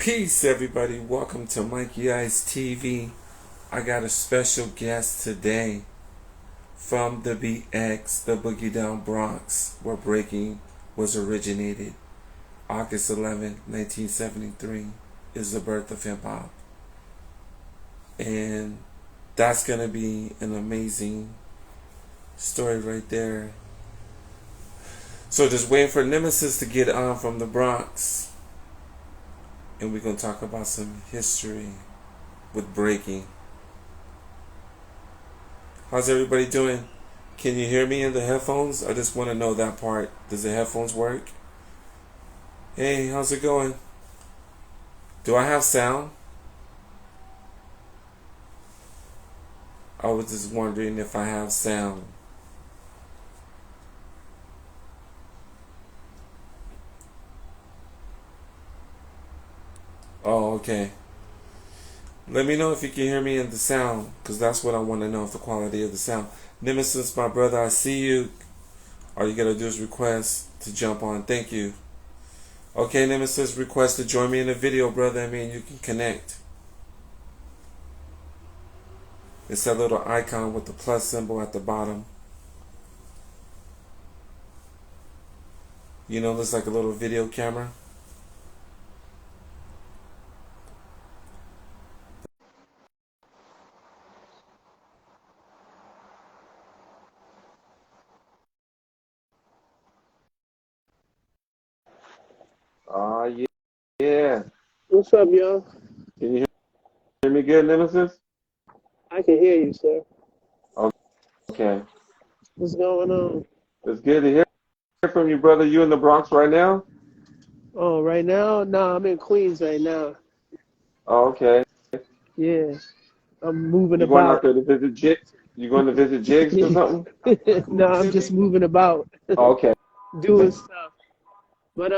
Peace, everybody. Welcome to N.Y.C TV. I got a special guest today from the BX, the Boogie Down Bronx, where breaking was originated. August 11, 1973 is the birth of hip hop. And that's going to be an amazing story right there. So just waiting for Nemesis to get on from the Bronx. And we're going to talk about some history with breaking. How's everybody doing? Can you hear me in the headphones? I just want to know that part. Does the headphones work? Hey, how's it going? Do I have sound? I was just wondering if I have sound. Oh, okay. Let me know if you can hear me in the sound, because that's what I want to know, if the quality of the sound. Nemesis, my brother, I see you. All you got to do is request to jump on. Thank you. Okay, Nemesis, request to join me in the video, brother. I mean, you can connect. It's that little icon with the plus symbol at the bottom. You know, looks like a little video camera. Yeah. Yeah. What's up, yo? Can you hear me good, Nemesis? I can hear you, sir. Okay. What's going on? It's good to hear from you, brother. You in the Bronx right now? Oh, right now? No, I'm in Queens right now. Oh, okay. Yeah, I'm moving You going out about. there to visit Jigs? You going to visit Jigs or something? No, I'm just moving about, Oh, okay. doing stuff. But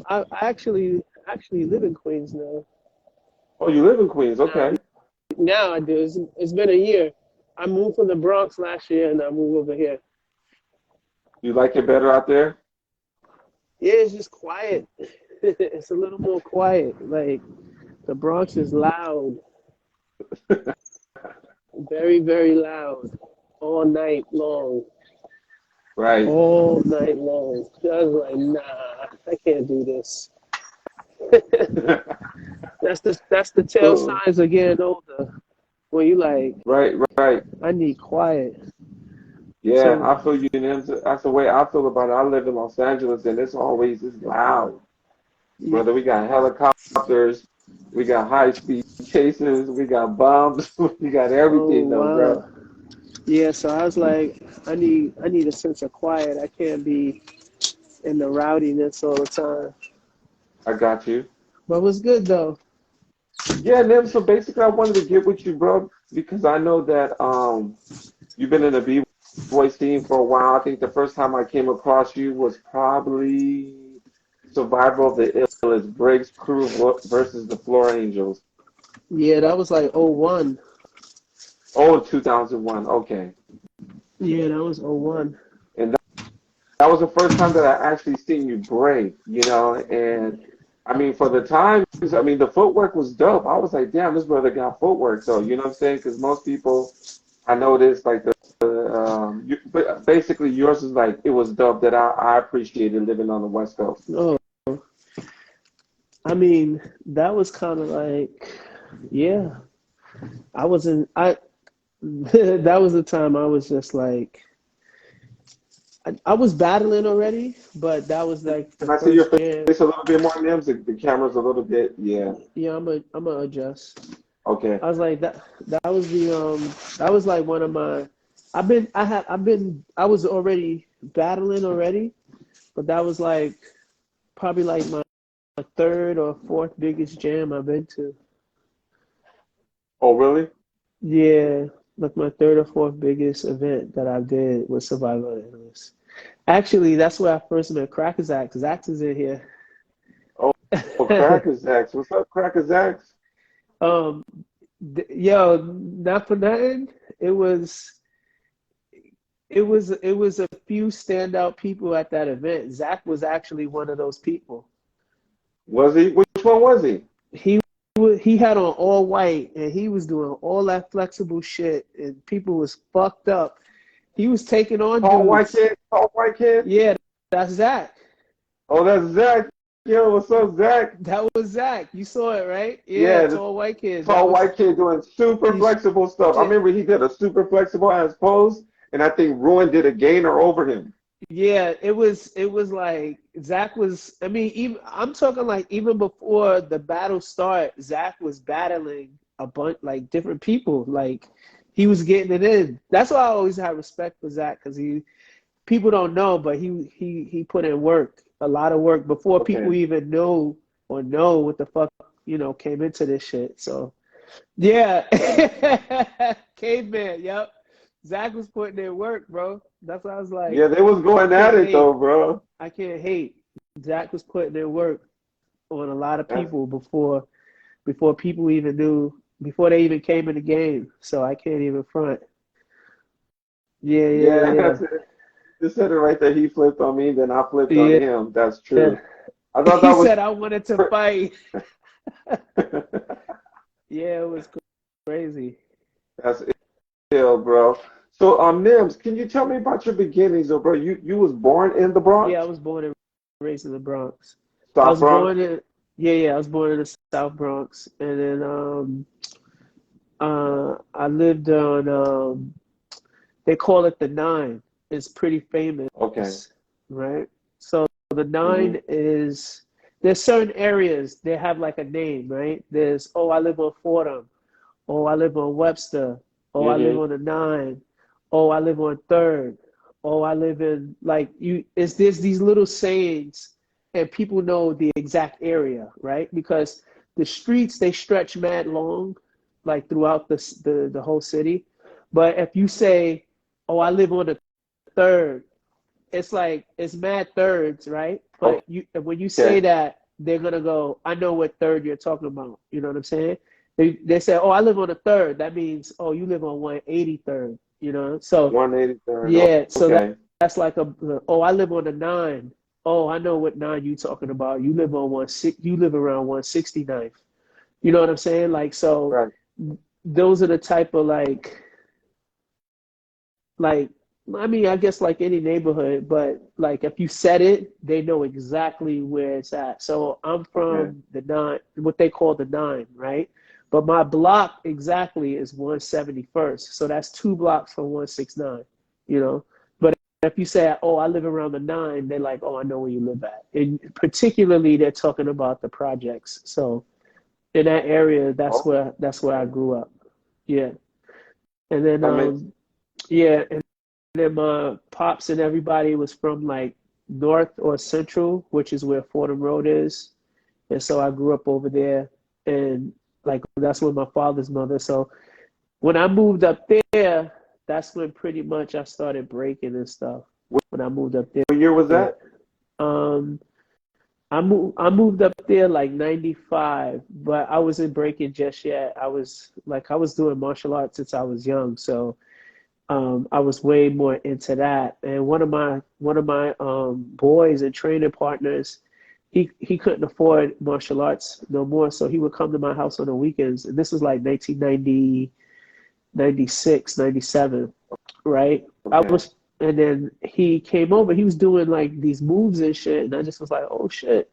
I actually live in Queens now. Oh, you live in Queens. Now, Okay. now I do. It's been a year. I moved from the Bronx last year, and I moved over here. You like it better out there? Yeah, it's just quiet. It's a little more quiet. Like the Bronx is loud, very, very loud, all night long. Right. All night long. I was like, nah, I can't do this. That's the tell So, signs of getting older. When you like, right. I need quiet. Yeah, So I feel you. That's the way I feel about it. I live in Los Angeles, and it's loud. y- Brother, we got helicopters, we got high-speed chases, we got bombs, we got oh everything, though, bro. wow. Yeah, so I was like, I need a sense of quiet. I can't be in the rowdiness all the time. I got you. But it was good though. Yeah, Nim. So basically, I wanted to get with you, bro, because I know that you've been in the b-boy scene for a while. I think the first time I came across you was probably Survival of the Illest, Breaks Crew versus the Floor Angels. Yeah, that was like '01. Oh, 2001. Okay. Yeah, that was '01. And that was the first time that I actually seen you break, and I mean, for the times, I mean, the footwork was dope. I was like, damn, this brother got footwork, though, you know what I'm saying? Because most people, I noticed, like, but basically yours is like, it was dope that I appreciated living on the West Coast. Oh, I mean, that was kind of like, yeah. I wasn't. I that was the time I was just like, I was battling already, but that was like the Can I see your first jam. face a little bit more, Nims? The camera's a little bit, yeah. Yeah, I'm a adjust. Okay. I was like that. That was that was like one of my. I was already battling already, but that was like probably like my third or fourth biggest jam I've been to. Oh, really? Yeah, like my third or fourth biggest event that I did was Survival Analyst. Actually, that's where I first met Cracker Zach. Zach is in here. Oh, Cracker Zacks. What's up, Cracker Zacks? um, yo, not for nothing. It was it was a few standout people at that event. Zach was actually one of those people. Was he? Which one was he? He he had on all white, and he was doing all that flexible shit, and people was fucked up. He was taking on Tall white dudes. kid, tall white kid. Yeah, that's Zach. Oh, that's Zach. Yo, what's up, Zach? That was Zach. You saw it, right? Yeah, Yeah, this tall white kid. That tall was white kid doing super he's flexible stuff. I shit. remember he did a super flexible ass pose, and I think Ruin did a gainer over him. Yeah, it was like Zach was, I mean, even I'm talking like even before the battle start, Zach was battling a bunch like different people. Like he was getting it in. That's why I always had respect for Zach because he people don't know, but he put in work, a lot of work before Okay. people even knew or know what the fuck, came into this shit. So yeah. Caveman, yep. Zach was putting in work, bro. That's why I was like, Yeah, they was I going at can't it though, hate. bro. I can't hate. Zach was putting in work on a lot of That's people before people even knew, before they even came in the game. So I can't even front. Yeah, yeah, yeah, yeah. that's it. You said it right there. He flipped on me, then I flipped on Yeah. him. That's true. I thought He that was said I wanted to fight. Yeah, it was crazy. that's ill, bro. So, Nims, can you tell me about your beginnings, though, bro? You was born in the Yeah, I Bronx, was born and raised in the Bronx. I South was Bronx. born in yeah, yeah, I was born in the South Bronx, and then I lived on they call it the Nine. It's pretty famous, Okay. right? So the Hmm. Nine is there's certain areas they have like a name, right? There's I live on Fordham. Oh, I live on Webster. Oh, I live Hmm. on the Nine. Oh, I live on Third. Oh, I live in like you. It's there's these little sayings, and people know the exact area, right? Because the streets they stretch mad long, like throughout the whole city. But if you say, "Oh, I live on the Third," it's like it's mad thirds, right? But you when you say Okay. that, they're gonna go, I know what third you're talking about. You know what I'm saying? They say, oh, I live on the third. That means, oh, you live on 183rd. You know, so 183rd. yeah, so Okay. that's like oh, I live on the nine. Oh, I know what nine you talking about. You live on you live around 169th. You know what I'm saying? Like so, Right. those are the type of like I mean, I guess like any neighborhood, but like if you said it, they know exactly where it's at. So I'm Okay. from the nine, what they call the nine, right? But my block exactly is 171st. So that's 2 blocks from 169, you know? But if you say, oh, I live around the nine, they're like, oh, I know where you live at. And particularly, they're talking about the projects. So in that area, Oh, that's where I okay. grew up. Yeah. And then That makes yeah, and then my pops and everybody was from like North or Central, which is where Fordham Road is. And so I grew up over there, and like that's where my father's mother. So when I moved up there, that's when pretty much I started breaking and stuff. When I moved up what year was there, that? um, I moved up there like '95, but I wasn't breaking just yet. I was doing martial arts since I was young, so I was way more into that. And one of my boys and training partners, he couldn't afford martial arts no more, so he would come to my house on the weekends. And this was like 1990, 96, 97, right? I Okay. was, and then he came over. He was doing like these moves and shit, and I just was like, oh shit.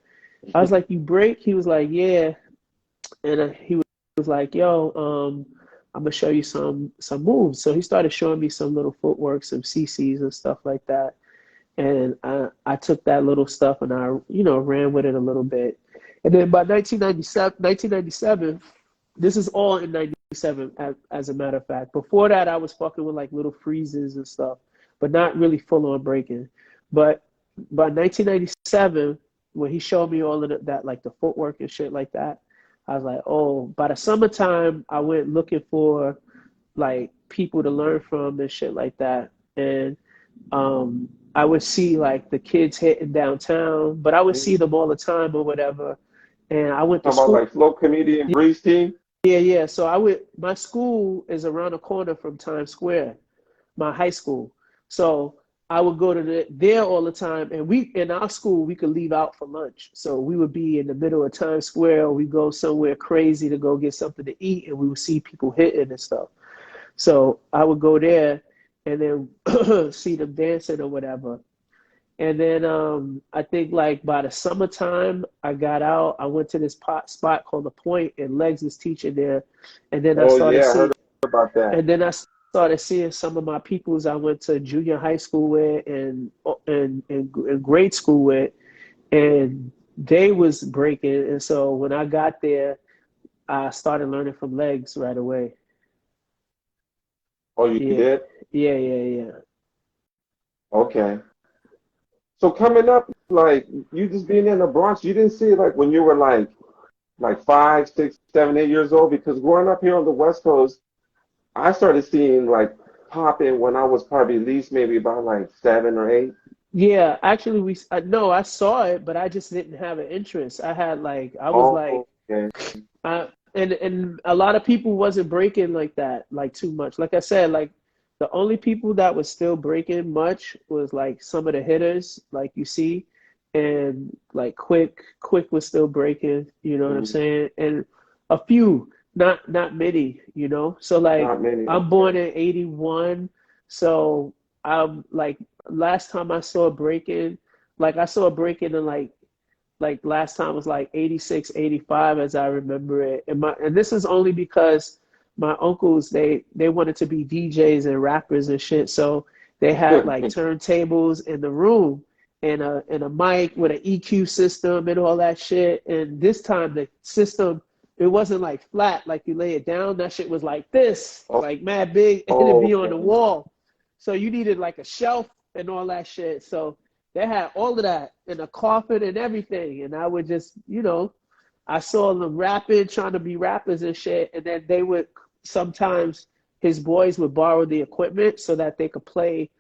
I was like, you break? He was like, yeah. And he was like, "Yo, I'm gonna show you some moves." So he started showing me some little footwork, some CCs and stuff like that. And I took that little stuff and I, ran with it a little bit. And then by 1997, this is all in 97 as a matter of fact. Before that, I was fucking with like little freezes and stuff, but not really full on breaking. But by 1997, when he showed me all of that, like the footwork and shit like that, I was like, oh, by the summertime, I went looking for like people to learn from and shit like that. And I would see like the kids hitting downtown, but I would see them all the time or whatever. And I went to Talking about school. like Flow Comedian Breeze Team. Yeah, yeah. So my school is around the corner from Times Square, my high school. So I would go to there all the time, and we in our school we could leave out for lunch, so we would be in the middle of Times Square, or we go somewhere crazy to go get something to eat, and we would see people hitting and stuff. So I would go there, and then see them dancing or whatever. And then I think like by the summertime, I got out. I went to this spot called the Point, and Legs was teaching there. And then I Oh started yeah, I seeing heard about that. and then I started seeing some of my peoples I went to junior high school with and grade school with, and they was breaking. And so when I got there, I started learning from Legs right away. Oh, you Yeah, did? yeah. Okay. So coming up, like you just being in the Bronx, you didn't see it like when you were like 5, 6, 7, 8 years old. Because growing up here on the West Coast, I started seeing like popping when I was probably at least maybe about like 7 or 8. Yeah, actually, no, I saw it, but I just didn't have an interest. I was like, Oh, okay. and a lot of people wasn't breaking like that, like too much. Like I said, like the only people that was still breaking much was like some of the hitters, like you see, and like Quick was still breaking. You know what I'm Mm, saying? And a few, not many. You know, so like not many. I'm Okay. born in '81, so I'm like last time I saw breaking, like I saw breaking in like last time was like 86, 85, as I remember it. And this is only because my uncles they wanted to be DJs and rappers and shit. So they had like turntables in the room and a mic with an EQ system and all that shit. And this time the system, it wasn't like flat like you lay it down. That shit was like this, Oh, like mad big, and it'd be on the okay. wall. So you needed like a shelf and all that shit. So they had all of that in a coffin and everything. And I would just, I saw them rapping, trying to be rappers and shit. And then they would sometimes, his boys would borrow the equipment so that they could play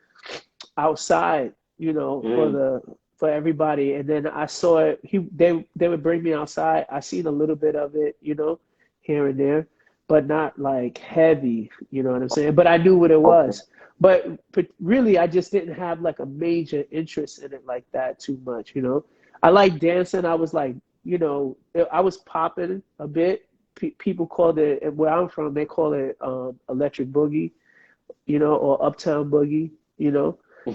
outside, Mm, for everybody. And then I saw it. They would bring me outside. I seen a little bit of it, here and there, but not like heavy. You know what I'm saying? But I knew what it okay. was. But really, I just didn't have like a major interest in it like that too much. I like dancing. I was like, I was popping a bit. People called it, where I'm from, they call it electric boogie, or uptown boogie,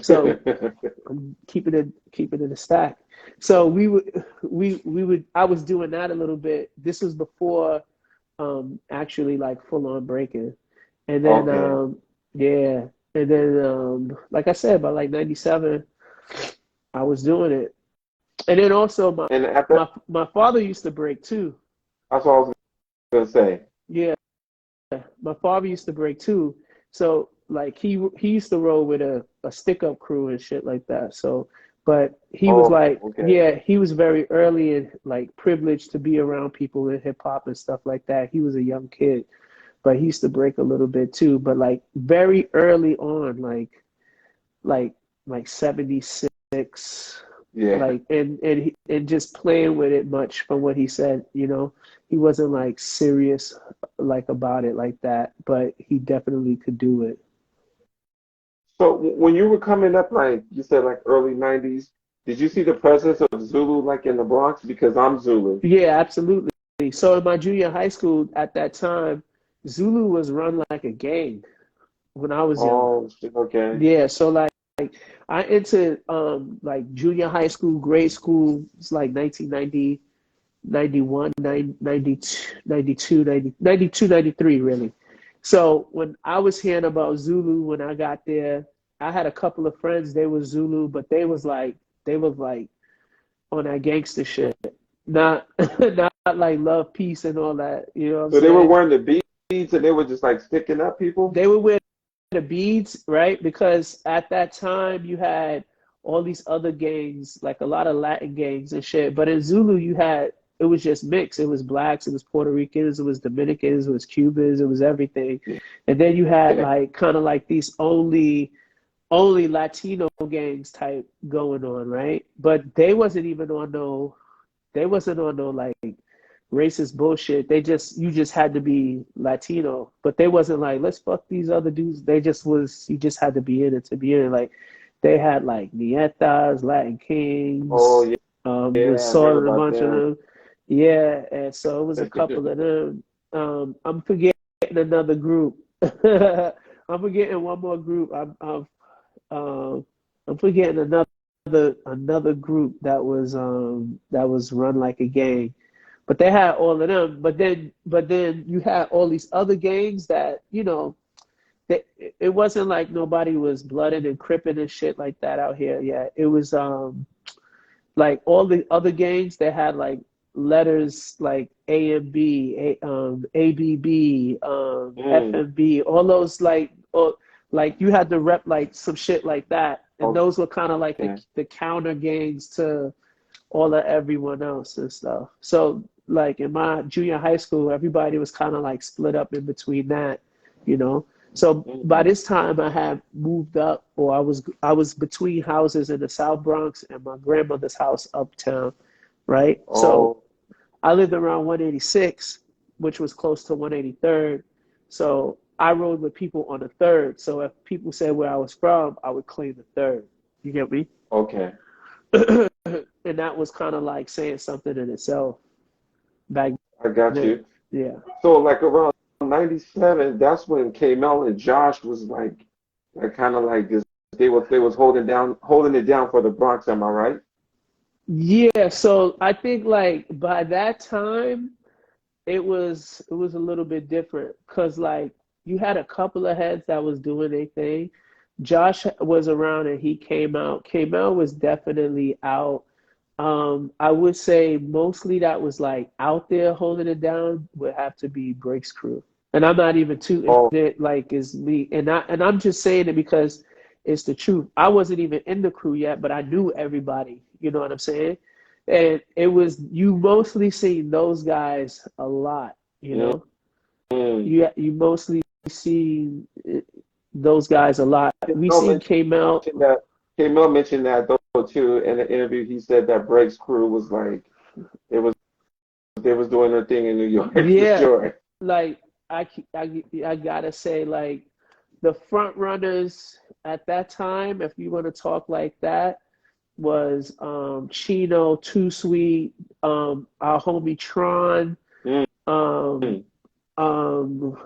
So I'm keeping it in the stack. So I was doing that a little bit. This was before actually like full on breaking. And then Okay. yeah, and then like I said, by like 97, I was doing it. And then also my And at that, my my father used to break too. that's what I was gonna say. Yeah, my father used to break too. So like he used to roll with a stick up crew and shit like that. So but he was Oh, like, okay. yeah, he was very early and like privileged to be around people in hip hop and stuff like that. He was a young kid, but he used to break a little bit too. But like very early on, like like 76, Yeah. like and just playing with it much from what he said. He wasn't like serious like about it like that, but he definitely could do it. So when you were coming up, like you said, like early '90s, did you see the presence of Zulu like in the Bronx? Because I'm Zulu. Yeah, absolutely. So in my junior high school at that time, Zulu was run like a gang when I was young. Oh, shit, okay. Yeah, so like I entered like junior high school, grade school, it's like 1990, 91, 92, 92, 90, 92, 93, really. So when I was hearing about Zulu when I got there, I had a couple of friends, they were Zulu, but they was like on that gangster shit. Not not like love, peace and all that, you know what I'm So they were saying? wearing the beads and they were just like sticking up people? They would wear the beads, right? Because at that time you had all these other gangs, like a lot of Latin gangs and shit. But in Zulu, it was just mixed. It was blacks, it was Puerto Ricans, it was Dominicans, it was Cubans, it was everything. And then you had Yeah. like kind of like these only Latino gangs type going on, right? But they wasn't on no like racist bullshit. You just had to be Latino, but they wasn't like let's fuck these other dudes. You just had to be in it to be in it. Like They had like Nietas, Latin Oh Kings, yeah, was yeah, I heard sort of a about bunch of them. them. Yeah, and so it was a couple of them. I'm forgetting another group. I'm forgetting one more group. Um, I'm forgetting another group that was run like a gang. But they had all of them. But then you had all these other gangs that, it wasn't like nobody was blooded and cripping and shit like that out here. Yeah, it was like all the other gangs that had like letters like A and B, ABB, Mm, FMB, all those like you had to rep like some shit like that, and okay. those were kind of like the counter gangs to all of everyone else and stuff. So like in my junior high school, everybody was kind of like split up in between that, you know. So by Mm. this time, I had moved up, or I was between houses in the South Bronx and my grandmother's house uptown, right? So Oh, I lived around 186, which was close to 183rd. So I rode with people on the third. So if people said where I was from, I would claim the third. You get me? okay. And that was kind of like saying something in itself back I got then. you. Yeah. So like around 97, that's when K-Mel and Josh was like kind of like this. They was holding it down for the Bronx. Am I right? Yeah, so I think like by that time it was a little bit different because like you had a couple of heads that was doing their thing. Josh was around and he came out. Kamel was definitely out. I would say mostly that was like out there holding it down would have to be Breaks Crew. And I'm not even tooting Oh, it like it's me. And I'm just saying it because it's the truth. I wasn't even in the crew yet, but I knew everybody. You know what I'm saying? And it was you mostly seen those guys a lot. You mm, know, mm. you mostly see those guys a lot. We K-Mel seen came out. mentioned that. K-Mel mentioned that though too in the interview. He said that Break's crew was like it was they was doing their thing in New York for Yeah, sure. like I gotta say like the front runners at that time, if you want to talk like that, was Chino, Too Sweet, our homie Tron, Mm, um, mm. um,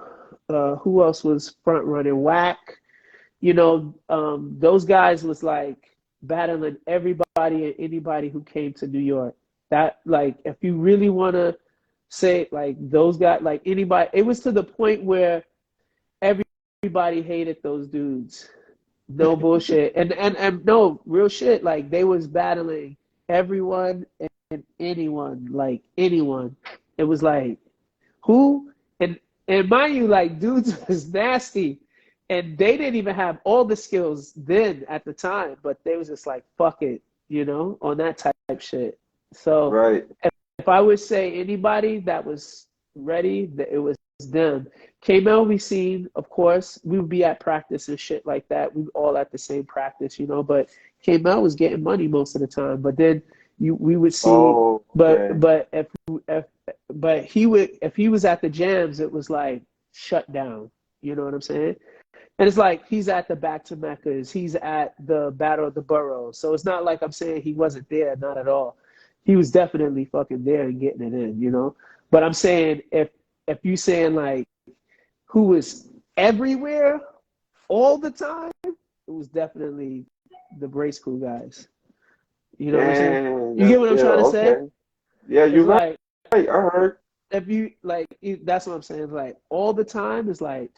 who else was front running? Whack. Those guys was like battling everybody and anybody who came to New York. That like, if you really want to say like those guys, like anybody, it was to the point where everybody hated those dudes. No bullshit. And no real shit. Like they was battling everyone and anyone, like anyone. It was like who and mind you, like dudes was nasty. And they didn't even have all the skills then at the time, but they was just like, fuck it, on that type shit. So Right. if I would say anybody that was ready, that it was them. K-Mel, we seen, of course, we would be at practice and shit like that. We were all at the same practice, but K-Mel was getting money most of the time. But then we would see, Oh, but okay. but if but he would if he was at the jams, it was like shut down. You know what I'm saying? And it's like he's at the Back to Meccas, he's at the Battle of the Boroughs. So it's not like I'm saying he wasn't there, not at all. He was definitely fucking there and getting it in. But I'm saying if you saying like who was everywhere all the time, it was definitely the Brace Crew guys. You know what I'm saying? Damn, You that's get what I'm trying to ill. say? Okay. Yeah, It's you're right. like I heard. if you like that's what I'm saying. It's like all the time is like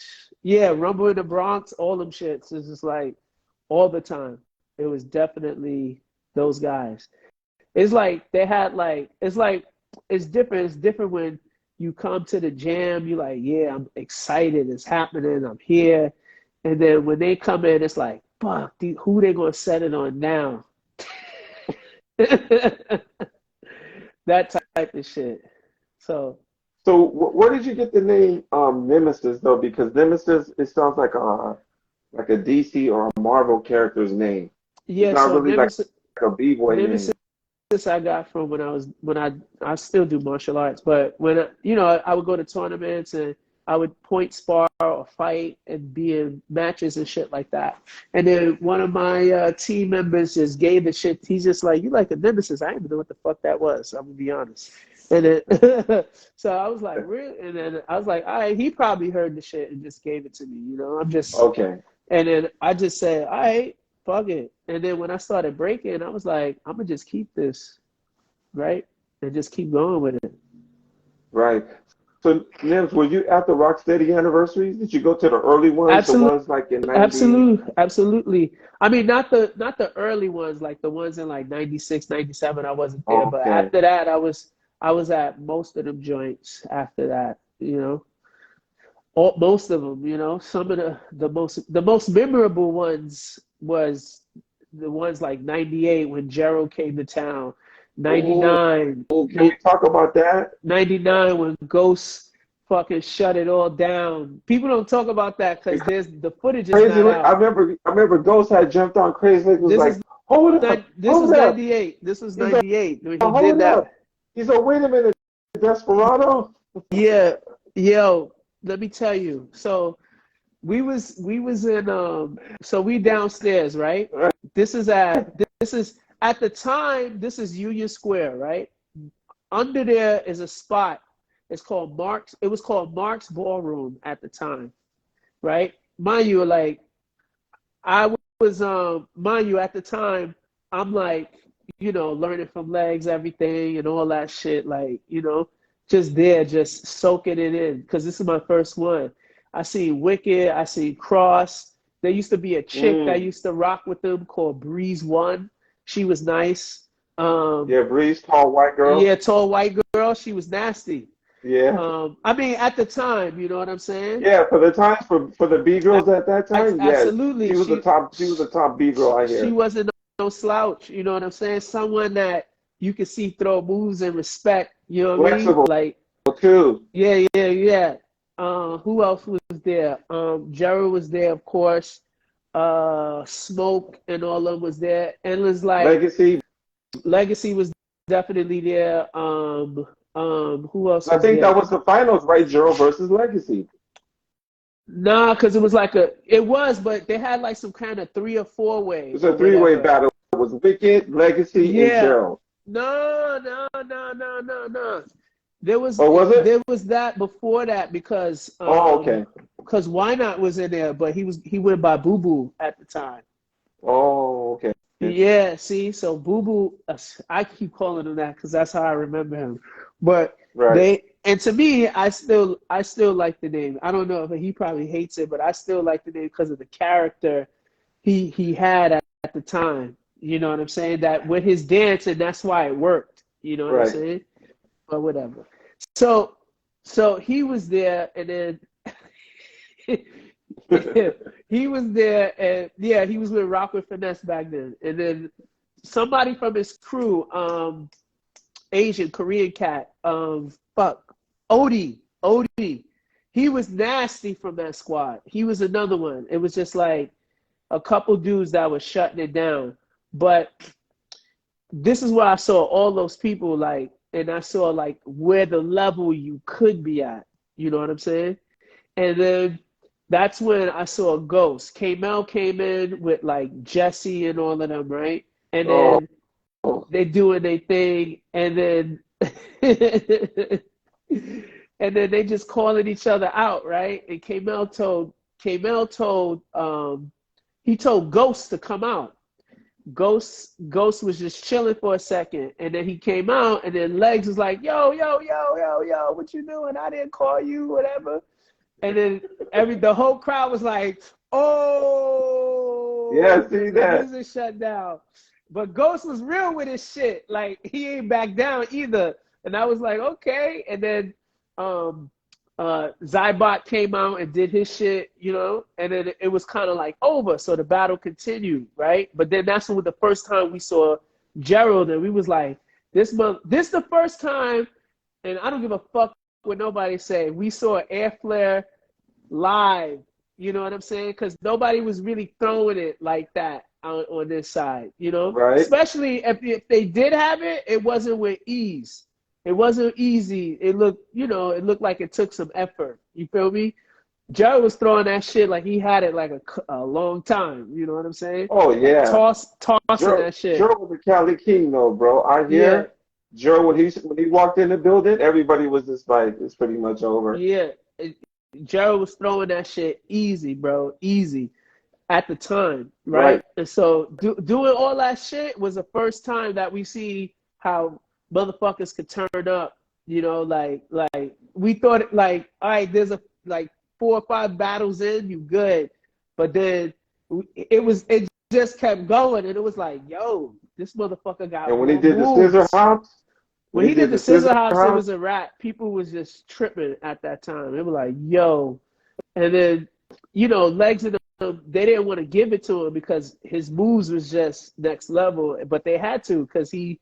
yeah, Rumble in the Bronx, all them shits is just like all the time. It was definitely those guys. It's like they had like it's like it's different. It's different when you come to the jam, you like, yeah, I'm excited, it's happening, I'm here. And then when they come in, it's like, fuck, dude, who they gonna set it on now? That type of shit. So So, where did you get the name Nemesis though? Because Nemesis, it sounds like a DC or a Marvel character's name. It's yeah, not so really like Nemesis a B-boy Nemesis name. I got from when I still do martial arts, but when I would go to tournaments and I would point spar or fight and be in matches and shit like that. And then one of my team members just gave the shit. He's just like, "You like a Nemesis?" I didn't even know what the fuck that was. I'm gonna be honest. And then so I was like, "Really?" And then I was like, "All right." He probably heard the shit and just gave it to me. You know, I'm just. Okay. And then I just said, "All right, fuck it." And then when I started breaking, I was like, "I'm gonna just keep this, right, and just keep going with it." Right. So, Nims, were you at the Rocksteady anniversaries? Did you go to the early ones, the Absolutely. ones like in 90? Absolutely. I mean, not the early ones, like the ones in like 96, 97. I wasn't there, but Okay. after that, I was at most of them joints after that, most of them, some of the most memorable ones was the ones like 98 when Gerald came to town, Oh, 99, can we talk about that? 99 when Ghost fucking shut it all down. People don't talk about that because Because there's the footage is Crazy, not I out. remember Ghost had jumped on Crazy Lick, was This like, is this was hold up. 98. This was He's like, 98 when he did hold that. up. He's like, wait a minute, Desperado? Yeah, yo, let me tell you. So we was in so we downstairs, right? This is at the time, this is Union Square, right? Under there is a spot. It's called Mark's. It was called Mark's Ballroom at the time, right? Mind you, like I was mind you, at the time, I'm like, learning from legs, everything and all that shit, like, just there, just soaking it in. Because this is my first one. I seen Wicked, I seen Cross. There used to be a chick that Mm. used to rock with them called Breeze One. She was nice. Um, Yeah, Breeze, tall white yeah, girl. tall white girl. She was nasty. Yeah. I mean, at the time, you know what I'm saying? Yeah, for the times for the B I, girls at that time, yes. Absolutely. She was a top B girl I She hear. wasn't no slouch. You know what I'm saying? Someone that you could see throw moves and respect. You know what I mean? Flexible Like, too. yeah, yeah, yeah. Who else was there? Jerry was there, of course. Smoke and all of them was there. And it was like Legacy. Legacy was definitely there. Who else I was think that there? was the finals, right? Gerald versus Legacy. Nah, because it was but they had like some kind of three or four way It's a or three-way whatever. battle. It was Wicked, Legacy, and Yeah. Gerald. No, no, no, no, no, no. There was Or was it? there was that before that Oh, okay. because Why Not was in there, but he went by Boo Boo at the time. Oh, okay. Yeah, see, so Boo Boo, I keep calling him that because that's how I remember him. But Right. and to me, I still like the name. I don't know if he probably hates it, but I still like the name because of the character he had at the time. You know what I'm saying? That with his dance, and that's why it worked. You know what I'm Right. saying? But whatever. So he was there, and then he was there, and yeah, he was with Rock with Finesse back then. And then somebody from his crew, Asian Korean cat, Odie, he was nasty from that squad. He was another one. It was just like a couple dudes that was shutting it down. But this is where I saw all those people, like, and I saw like where the level you could be at. You know what I'm saying? And then that's when I saw Ghost. K-Mel came in with like Jesse and all of them, right? And Oh, then they doing their thing, and then and then they just calling each other out, right? And K-Mel told he told Ghost to come out. Ghost was just chilling for a second, and then he came out, and then Legs was like, "Yo, yo, yo, yo, yo, what you doing? I didn't call you, whatever." And then the whole crowd was like, "Oh," yeah, see because the that. music shut down. But Ghost was real with his shit. Like he ain't back down either. And I was like, okay. And then um Zybot came out and did his shit, and then it was kind of like over. So the battle continued, right? But then that's when the first time we saw Gerald, and we was like, this the first time, and I don't give a fuck what nobody say. We saw Air Flare live, you know what I'm saying? Because nobody was really throwing it like that on this side, Right. Especially if they did have it, it wasn't with ease. It wasn't easy. It looked, it looked like it took some effort. You feel me? Joe was throwing that shit like he had it like a long time. You know what I'm saying? Oh Like yeah, tossing that Joe shit. was a Cali King though, bro. I Yeah, hear Joe when he walked in the building, everybody was just like, it's pretty much over. yeah. It, Joe was throwing that shit easy, bro, easy at the time, right? Right. And so doing all that shit was the first time that we see how motherfuckers could turn up. Like we thought, like, all right, there's like 4 or 5 battles in, you good, but then it just kept going, and it was like, yo, this motherfucker got And when he more did the scissor moves. hops, when When he he did did the the scissor scissor hops, it hops, was a wrap. People was just tripping at that time. It was like, yo, and then, Legs and them, they didn't want to give it to him because his moves was just next level, but they had to because he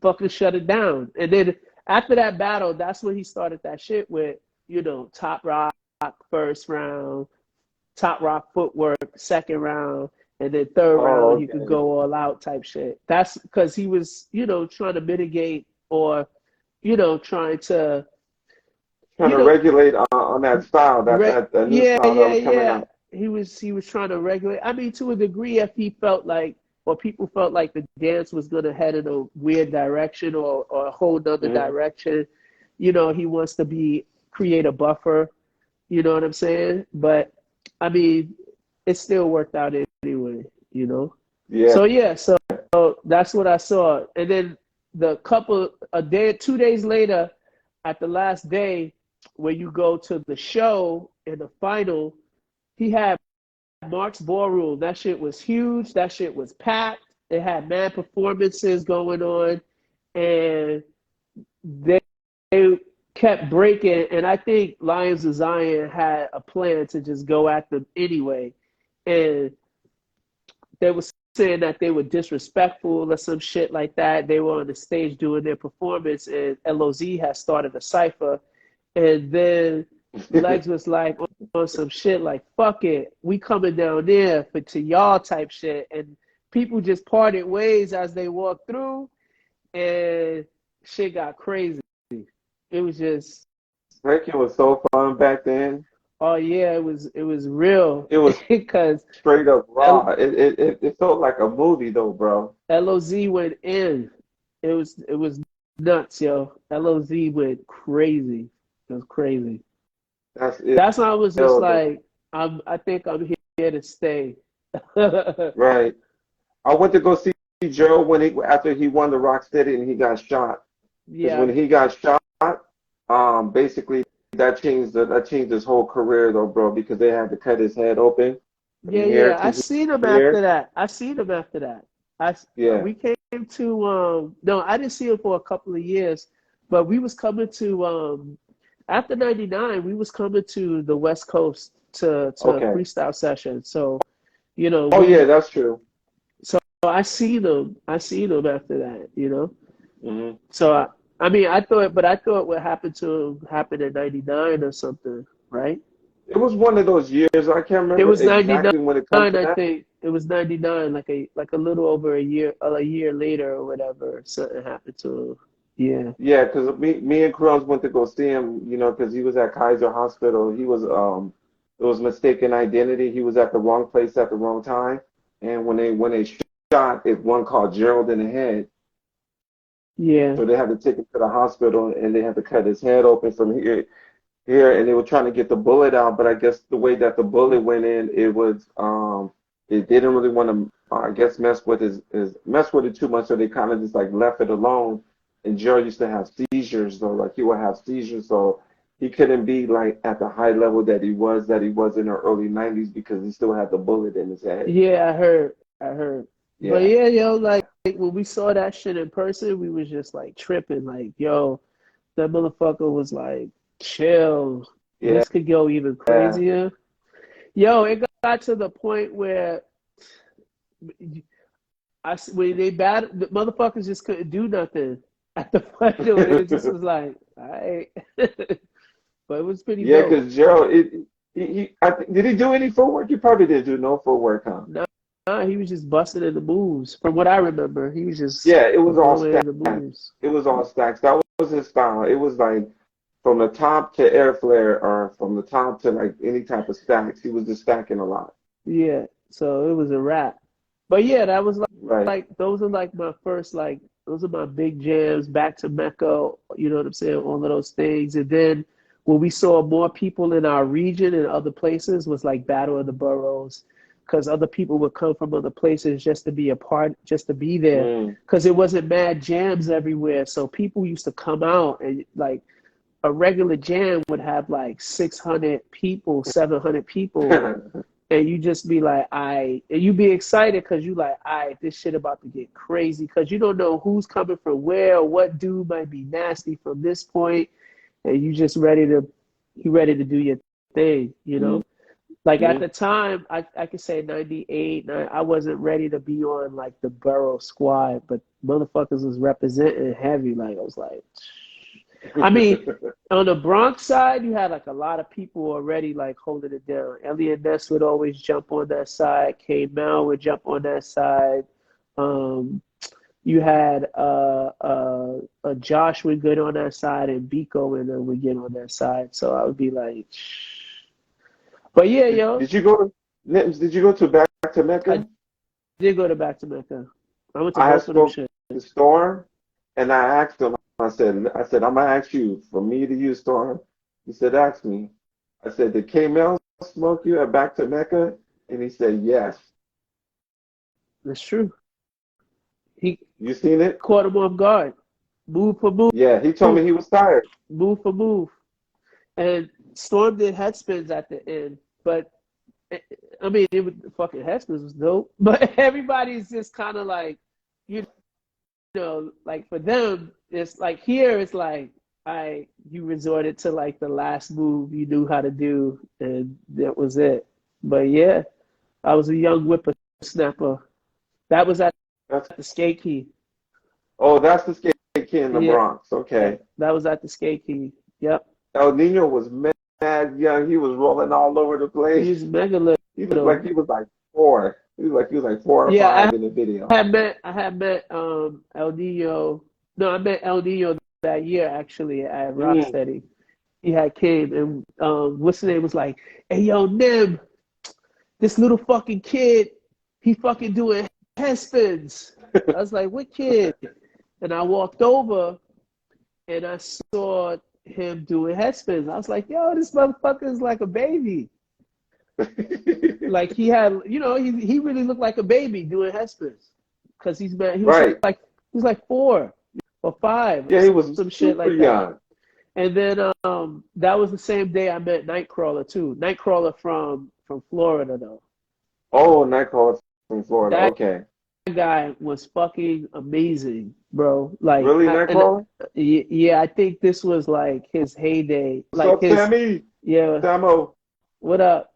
fucking shut it down. And then after that battle, that's when he started that shit with, top rock first round, top rock footwork second round, and then third round oh you could okay, go all out type shit. That's because he was, trying to mitigate or, trying to, trying you to know, regulate on that style, that new Yeah, style that yeah, was coming yeah. out. He was trying to regulate. I mean, to a degree, if he felt like, or people felt like the dance was gonna head in a weird direction or a whole nother Hmm. direction, he wants to create a buffer. You know what I'm saying? But I mean, it still worked out anyway. Yeah, So yeah, so that's what I saw. And then a day, 2 days later, at the last day, where you go to the show in the final, he had Mark's Ballroom. That shit was huge. That shit was packed. It had mad performances going on, and they, they kept breaking. And I think Lions of Zion had a plan to just go at them anyway. And they were saying that they were disrespectful or some shit like that. They were on the stage doing their performance, and LOZ had started a cipher. And then Legs was like on some shit like, fuck it, we coming down there for to y'all type shit. And people just parted ways as they walked through, and shit got crazy. It was just, breaking was so fun back then. oh yeah, it was real It was because straight up L- raw. It felt like a movie though, bro. LOZ went in. It was nuts, yo. LOZ went crazy. It was crazy. That's it. That's why I was just Though. like, I think I'm here to stay. Right. I went to go see Joe when he after he won the Rocksteady and he got shot. Because Yeah, when he got shot, basically that changed his whole career though, bro. Because they had to cut his head open from yeah, here yeah. I to seen him after here. that. I seen him after that. I Yeah. we came to no, I didn't see him for a couple of years, but we was coming to after '99. We was coming to the West Coast to Okay. freestyle session. So Oh yeah, we that's true. so I seen him. I seen him after that. Hmm. So I mean, I thought what happened to him happened in '99 or something, right? It was one of those years. I can't It remember was '99, exactly when it comes to I that. think. It was '99, like a little over a year later or whatever. Something happened to him. Yeah, Yeah, because me and Krums went to go see him, because he was at Kaiser Hospital. It was mistaken identity. He was at the wrong place at the wrong time. And when they shot, it one called Gerald in the head. yeah, So they had to take him to the hospital and they had to cut his head open from here, and they were trying to get the bullet out, but I guess the way that the bullet went in, it didn't really want to, I guess, mess with it too much, so they kind of just like left it alone. And Joe used to have seizures, so like he would have seizures, so he couldn't be like at the high level that he was in the early '90s because he still had the bullet in his head. yeah. I heard. But Yeah, yeah, yo, like when we saw that shit in person, we was just like tripping. Like, yo, that motherfucker was like, chill. yeah, This could go even crazier. Yo, it got to the point where when they battled, the motherfuckers just couldn't do nothing at the final. It just was like, all right. But it was pretty yeah, dope. because Joe, did he do any footwork? He probably did do no footwork, huh? Nah, he was just busting in the moves. From what I remember, he was just Yeah, it was all blowing in stacks. the moves. It was all stacks. That was his style. It was like from the top to air flare, or from the top to like any type of stacks. He was just stacking a lot. Yeah, so it was a wrap. But yeah, that was Right. like those are like my first like those are my big jams. Back to Mecca, you know what I'm saying? All of those things, and then when we saw more people in our region and other places was like Battle of the Boroughs, because other people would come from other places just to be a part, just to be there, Mm. because it wasn't mad jams everywhere. So people used to come out and like a regular jam would have like 600 people, 700 people, and you just be like, and you be excited because you like, this shit about to get crazy because you don't know who's coming from where or what dude might be nasty from this point, and you ready to do your thing, you know? Like at Mm-hmm. the time, I could say 98, I wasn't ready to be on like the borough squad, but motherfuckers was representing heavy. Like I was like, I mean, on the Bronx side, you had like a lot of people already like holding it down. N.Y.C would always jump on that side. K Mel would jump on that side. Um, you had Josh would get on that side, and Biko and then would get on that side. So I would be like, but yeah, yo, Did you go to Nims, did you go to back to I Mecca? did go to back to Mecca. I went to I had both of them spoke shit. to Storm, and I asked him. I said, I'm gonna ask you for me to use Storm. He said, ask me. I said, did K-Mel smoke you at back to Mecca? And he said, yes. That's true. He You seen it? caught him off guard, move for Yeah. He told me move, he was tired. move for move. And Storm did head spins at the end, but I mean, it was fucking head spins was dope. But everybody's just kind of like, you like for them, it's like here, it's like you resorted to like the last move you knew how to do, and that was it. But yeah, I was a young whippersnapper. That was at That's the skate key. that's the skate kid in the Yeah, Bronx. Okay. that was at the skate key. Yep, El Nino was mad young. He was rolling all over the he place. was mega He looked like little. he was like four. He was like 4 or 5 Yeah, in the video. I had met El Nino. No, I met El Nino that year actually at Mm. Rocksteady. He had came and what's his name was like, hey yo, Nim, this little fucking kid, he fucking doing head spins. I was like, what kid? And I walked over and I saw him doing head spins. I was like, yo, this motherfucker is like a baby. Like he had, he really looked like a baby doing head spins because he was Right. like he was like 4 or 5 or Yeah, he was some shit super like that. young. And then that was the same day I met Nightcrawler too. Nightcrawler from Florida though. Oh, Nightcrawler from Florida. That Okay. guy was fucking amazing, bro. Like Really, Nightcrawler? yeah, I think this was like his heyday. What's Like up, his Sammy? yeah, Samo. what up?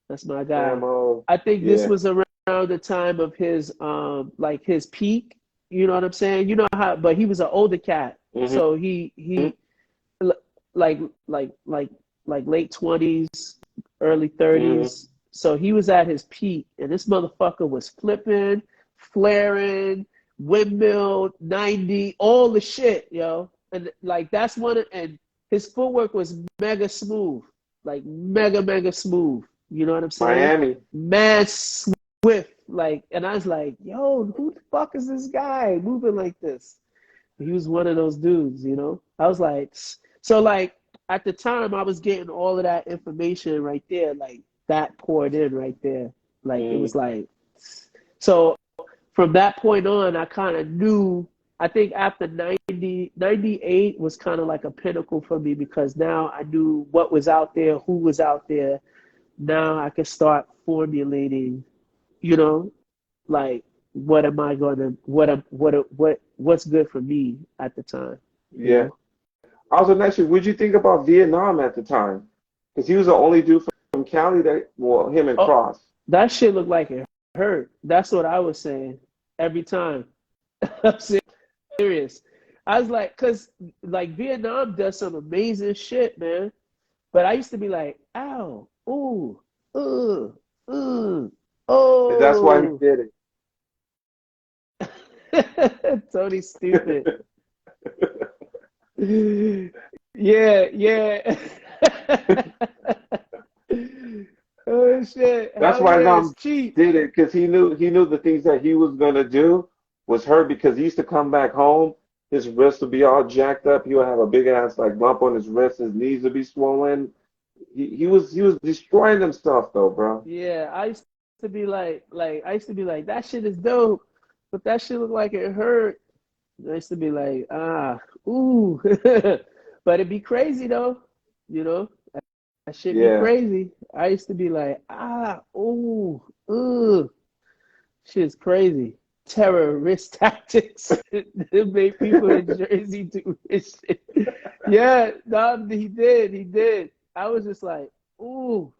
That's my guy. Samo. I think this Yeah. was around the time of his like his peak. You know what I'm saying? You know how, but he was an older cat, Mm-hmm. so he like like like like late 20s, early Mm-hmm. 30s. So he was at his peak, and this motherfucker was flipping, flaring, windmill, 90, all the shit, yo. And like that's and his footwork was mega smooth, like mega smooth. You know what I'm saying? Miami. Mad swift, like, and I was like, yo, who the fuck is this guy moving like this? He was one of those dudes, you know? I was like, so like at the time I was getting all of that information right there, like that poured in right there. Like it was Mm. like, so from that point on, I kind of knew, I think after 98 was kind of like a pinnacle for me because now I knew what was out there, who was out there. Now I can start formulating, you know, like what am I going to what's good for me at the time, you Yeah. know. I was gonna ask you, what'd you think about Vietnam at the time? Because he was the only dude from Cali that, well, him and Oh, Cross. that shit looked like it hurt. That's what I was saying every time. I'm serious. I was like, cause like Vietnam does some amazing shit, man. But I used to be like, ow, ooh, That's why he oh. did it. Tony's stupid. Yeah, yeah. Oh shit. That's Hell why yeah, Nam it's cheap. did it because he knew the things that he was gonna do was hurt because he used to come back home, his wrist would be all jacked up, he would have a big ass like lump on his wrist, his knees would be swollen. He was destroying himself though, bro. Yeah, I used to be I used to be like, that shit is dope, but that shit looked like it hurt. I used to be like, ooh. But it'd be crazy though, you know? That shit be Yeah. crazy. I used to be like, ooh, ooh. Shit's crazy. Terrorist tactics. It made people in Jersey do this shit. Yeah, no, he did. He did. I was just like, ooh.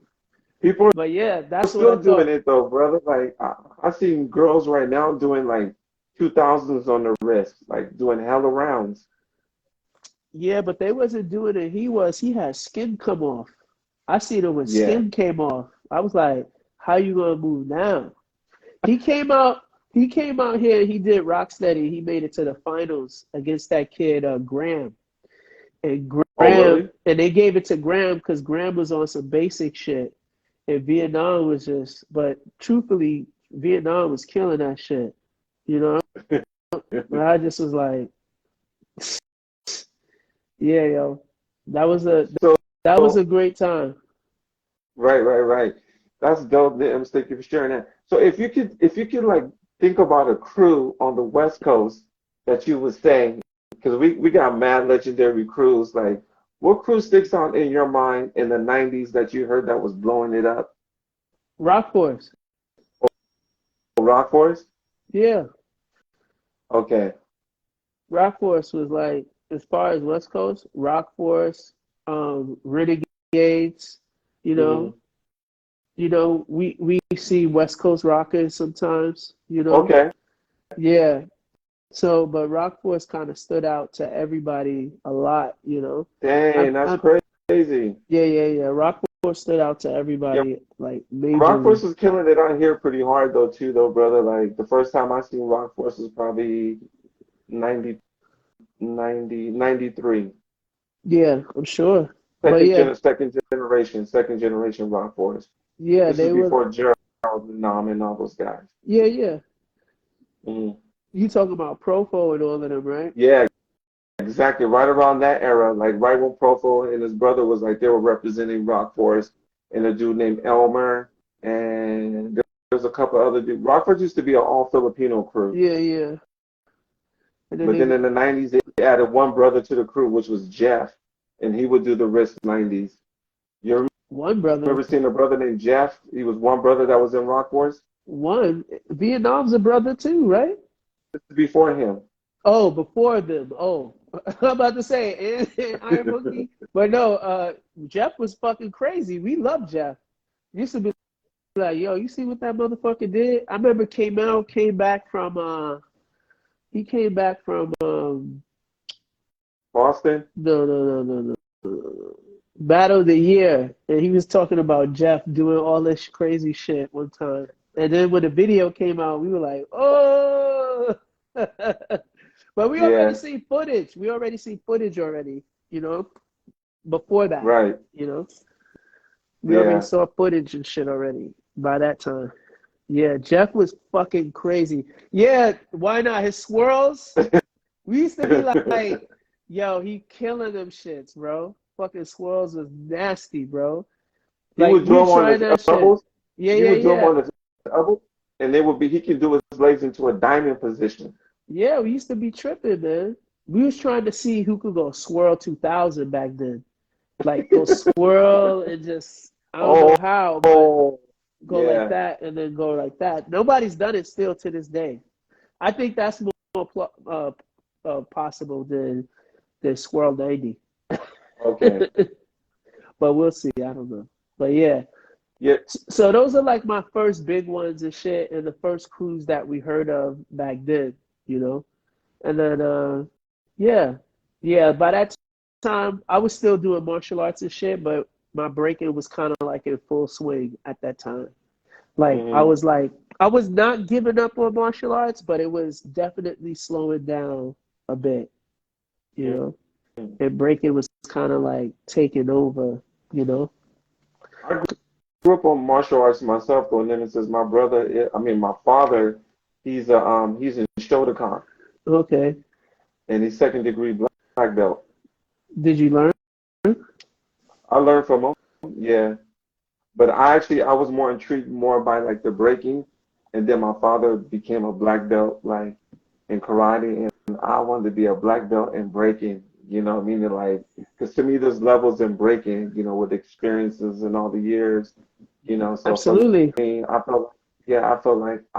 People But yeah, are that's what I still doing thought. it though, brother. Like I seen girls right now doing like 2000s on the wrist, like doing hella rounds. Yeah, but they wasn't doing it. He had skin come off. I seen him when Yeah. skin came off. I was like, how you gonna move now? He came out. He came out here. He did Rocksteady. He made it to the finals against that kid Graham. And Oh, Graham, really? and they gave it to Graham because Graham was on some basic shit, and Vietnam was just. But truthfully, Vietnam was killing that shit. You know, but I just was like, yeah, yo, that was a So, that was a great time. right, right, right. That's dope. I'm thank you for sharing that. So if you could like think about a crew on the West Coast that you would say, because we got mad legendary crews, like what crew sticks out in your mind in the 90s that you heard that was blowing it up? Rock Force, Rock Force? yeah, Okay. Rock Force was like as far as West Coast, Rock Force, Renegades, you know, Hmm. we see West Coast rockers sometimes, Okay. yeah. So, but Rock Force kind of stood out to everybody a lot. Dang, that's I'm crazy. Yeah, yeah, yeah. Rock Force stood out to Yeah, everybody like Rock majorly. Force was killing it on here pretty hard though too though, brother. Like the first time I seen Rock Force was probably 90, 93. Yeah, I'm sure. But Second yeah, gen, second generation Rock Force. yeah, This was they were. before Gerald and Nam and all those guys. Yeah, yeah. Mhm. You talking about Profo and all of them, right? Yeah, exactly. Right around that era, like right when Profo and his brother was like they were representing Rock Force, and a dude named Elmer, and there's a couple other dudes. Rock Force used to be an all Filipino crew, Yeah, yeah. And then but then in the 90s they added one brother to the crew, which was Jeff, and he would do the wrist 90s. You one brother, remember seeing a brother named Jeff? He was one brother that was in Rock Force one Vietnam's a brother too, right? before him. Oh, before them. Oh, I'm about to say and Iron Monkey, but no. Jeff was fucking crazy. We love Jeff. Used to be like, yo, you see what that motherfucker did? I remember came back from he came back from Boston? no, Battle of the Year, and he was talking about Jeff doing all this crazy shit one time. And then when the video came out, we were like, oh. But we already Yeah, see footage. We already see footage already, before that, right. you know. We already Yeah. saw footage and shit already by that time. Yeah, Jeff was fucking crazy. Yeah, why not? His swirls. We used to be like, yo, he killing them shits, bro. Fucking swirls was nasty, bro. He Like would we drum on trying his that shit. elbows. Yeah, He yeah, would drum yeah. on his elbows, and they would be. He can do his legs into a diamond position. Yeah, we used to be tripping, man. We was trying to see who could go swirl 2000 back then. Like go swirl and just I don't know Oh, how, but oh, go like yeah. that and then go like that. Nobody's done it still to this day. I think that's more possible than swirl 90. Okay. But we'll see. I don't know. But yeah. Yeah. So those are like my first big ones and shit, and the first crews that we heard of back then, you know. And then yeah, yeah. By that time, I was still doing martial arts and shit, but my breaking was kind of like in full swing at that time. Hmm. Like I was not giving up on martial arts, but it was definitely slowing down a bit, you know. and breaking was kind of like taking over, you know. I grew up on martial arts myself, though. Nemesis, my brother, I mean, my father, he's in Shotokan, Okay. and he's second degree black belt. Did you learn? I learned from him, yeah. But I was more intrigued more by like the breaking, and then my father became a black belt like in karate, and I wanted to be a black belt in breaking. You know, meaning like, because to me there's levels in breaking. You know, with experiences and all the years. You know, so for Absolutely. me, yeah, I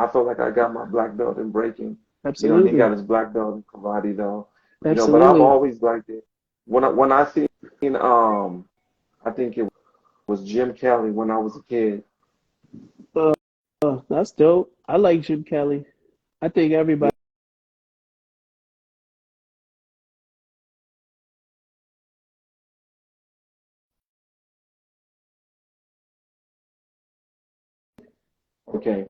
felt like I got my black belt in breaking. You know, and he got Absolutely. his black belt in karate though. You know, but I've Absolutely. always liked it. When I seen I think it was Jim Kelly when I was a kid. Uh, that's dope. I like Jim Kelly. I think everybody. Okay.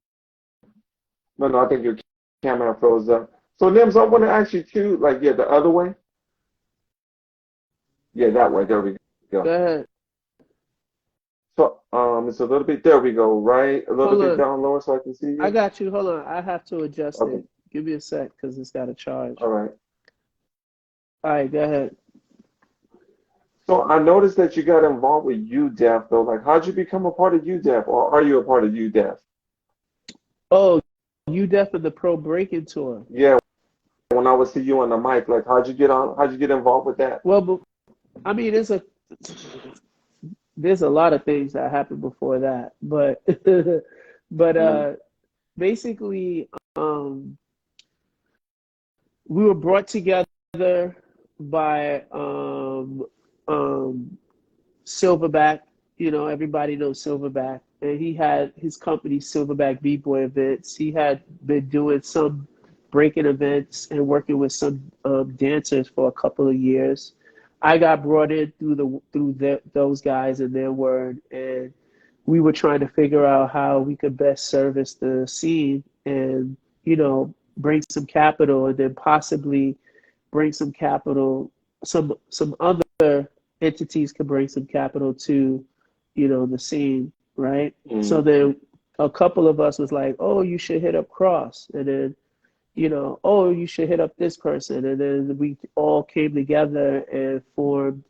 No, no, I think your camera froze up. So Nims, I want to ask you too, like, yeah, the other way. Yeah, that way. There we Go go. ahead. So it's a little bit. There we go. Right, a little Hold bit on. down lower so I can see I you. got you. Hold on. I have to adjust Okay. it. Give me a sec because it's got to charge. All right. All right. Go ahead. So I noticed that you got involved with UDEF though. Like, how'd you become a part of UDEF, or are you a part of UDEF? Oh, you definitely the pro breaking tour. Yeah, when I would see you on the mic, like, how'd you get on? How'd you get involved with that? Well, but I mean, there's a lot of things that happened before that, but but Mm. basically, um, we were brought together by Silverback. You know, everybody knows Silverback, and he had his company, Silverback B-Boy Events. He had been doing some breaking events and working with some dancers for a couple of years. I got brought in those guys and their word, and we were trying to figure out how we could best service the scene and bring some capital, and then possibly bring some capital. Some other entities could bring some capital to, the scene, right? So Mm. then a couple of us was like, oh, you should hit up Cross, and then oh, you should hit up this person, and then we all came together and formed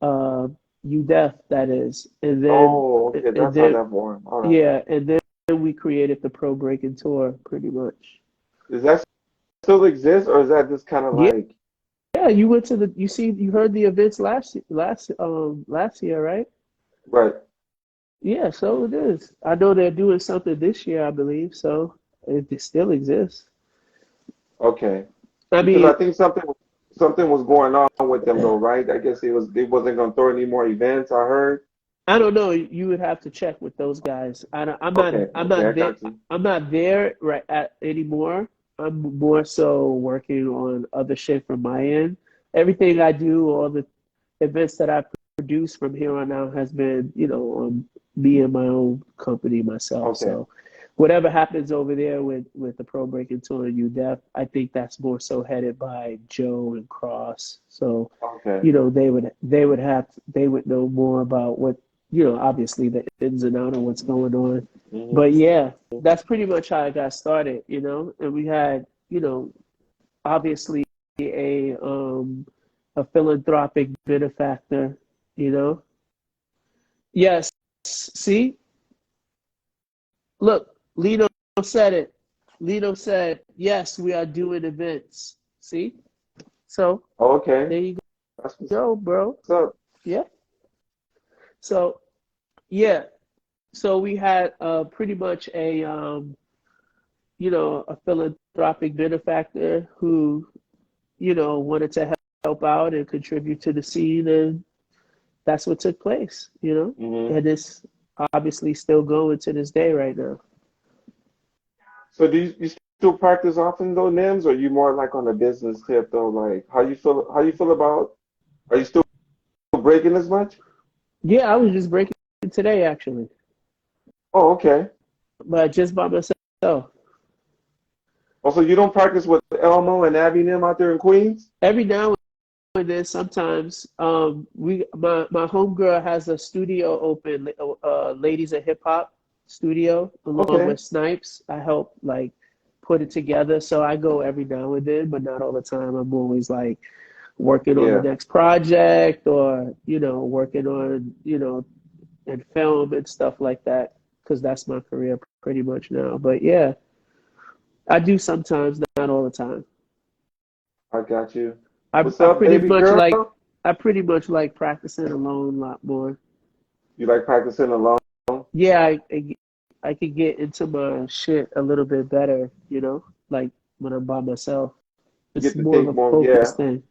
uh, UDEF, that is, Oh, okay, and that's how then that formed. All right. yeah, and then we created the Pro Breaking Tour, pretty much. Does that still exist, or is that just kind of Yeah, like yeah. You heard the events last year, right? right? Yeah, so it is. I know they're doing something this year, I believe, so it still exists. Okay, I because I mean, think something was going on with them though, right? I guess they wasn't gonna throw any more events. I heard. I don't know. You would have to check with those guys. I don't, I'm not. Okay, I'm okay, I not there. got you. I'm not there right at anymore. I'm more so working on other shit from my end. Everything I do, all the events that I produce from here on out, has been, on me and my own company myself. Okay, So, whatever happens over there with the Pro Breaking Tour and UDEF, I think that's more so headed by Joe and Cross. So, okay. they would know more about what, obviously the ins and outs of what's going on. Hmm. But yeah, that's pretty much how I got started, and we had, obviously a philanthropic benefactor, you know. Yes, see, look, Lino said it. Lino said, yes, we are doing events. See? So Okay, there you that's what's go, bro. up. Yeah. So yeah. So we had pretty much a philanthropic benefactor who, wanted to help out and contribute to the scene, and that's what took place. Hmm. And it's obviously still going to this day right now. So you still practice often though, Nims, or you more like on the business tip though? Like how you feel? How you feel about? Are you still breaking as much? Yeah, I was just breaking today actually, Oh, okay. but just by myself. Also, you don't practice with Elmo and Abby and them out there in Queens? Every now this sometimes. My homegirl has a studio open, Ladies of Hip Hop studio, along Okay. with Snipes. I help like put it together, so I go every now and then, but not all the time. I'm always like working on the Yeah, next project, or working on and film and stuff like that, because that's my career pretty much now. But yeah, I do sometimes, not all the time. I got you. I What's I up, pretty baby much girl? like I pretty much like practicing alone a lot more. You like practicing alone? Yeah, I could get into my shit a little bit better, like when I'm by myself. You It's get to more of think a more. focus Yeah. thing.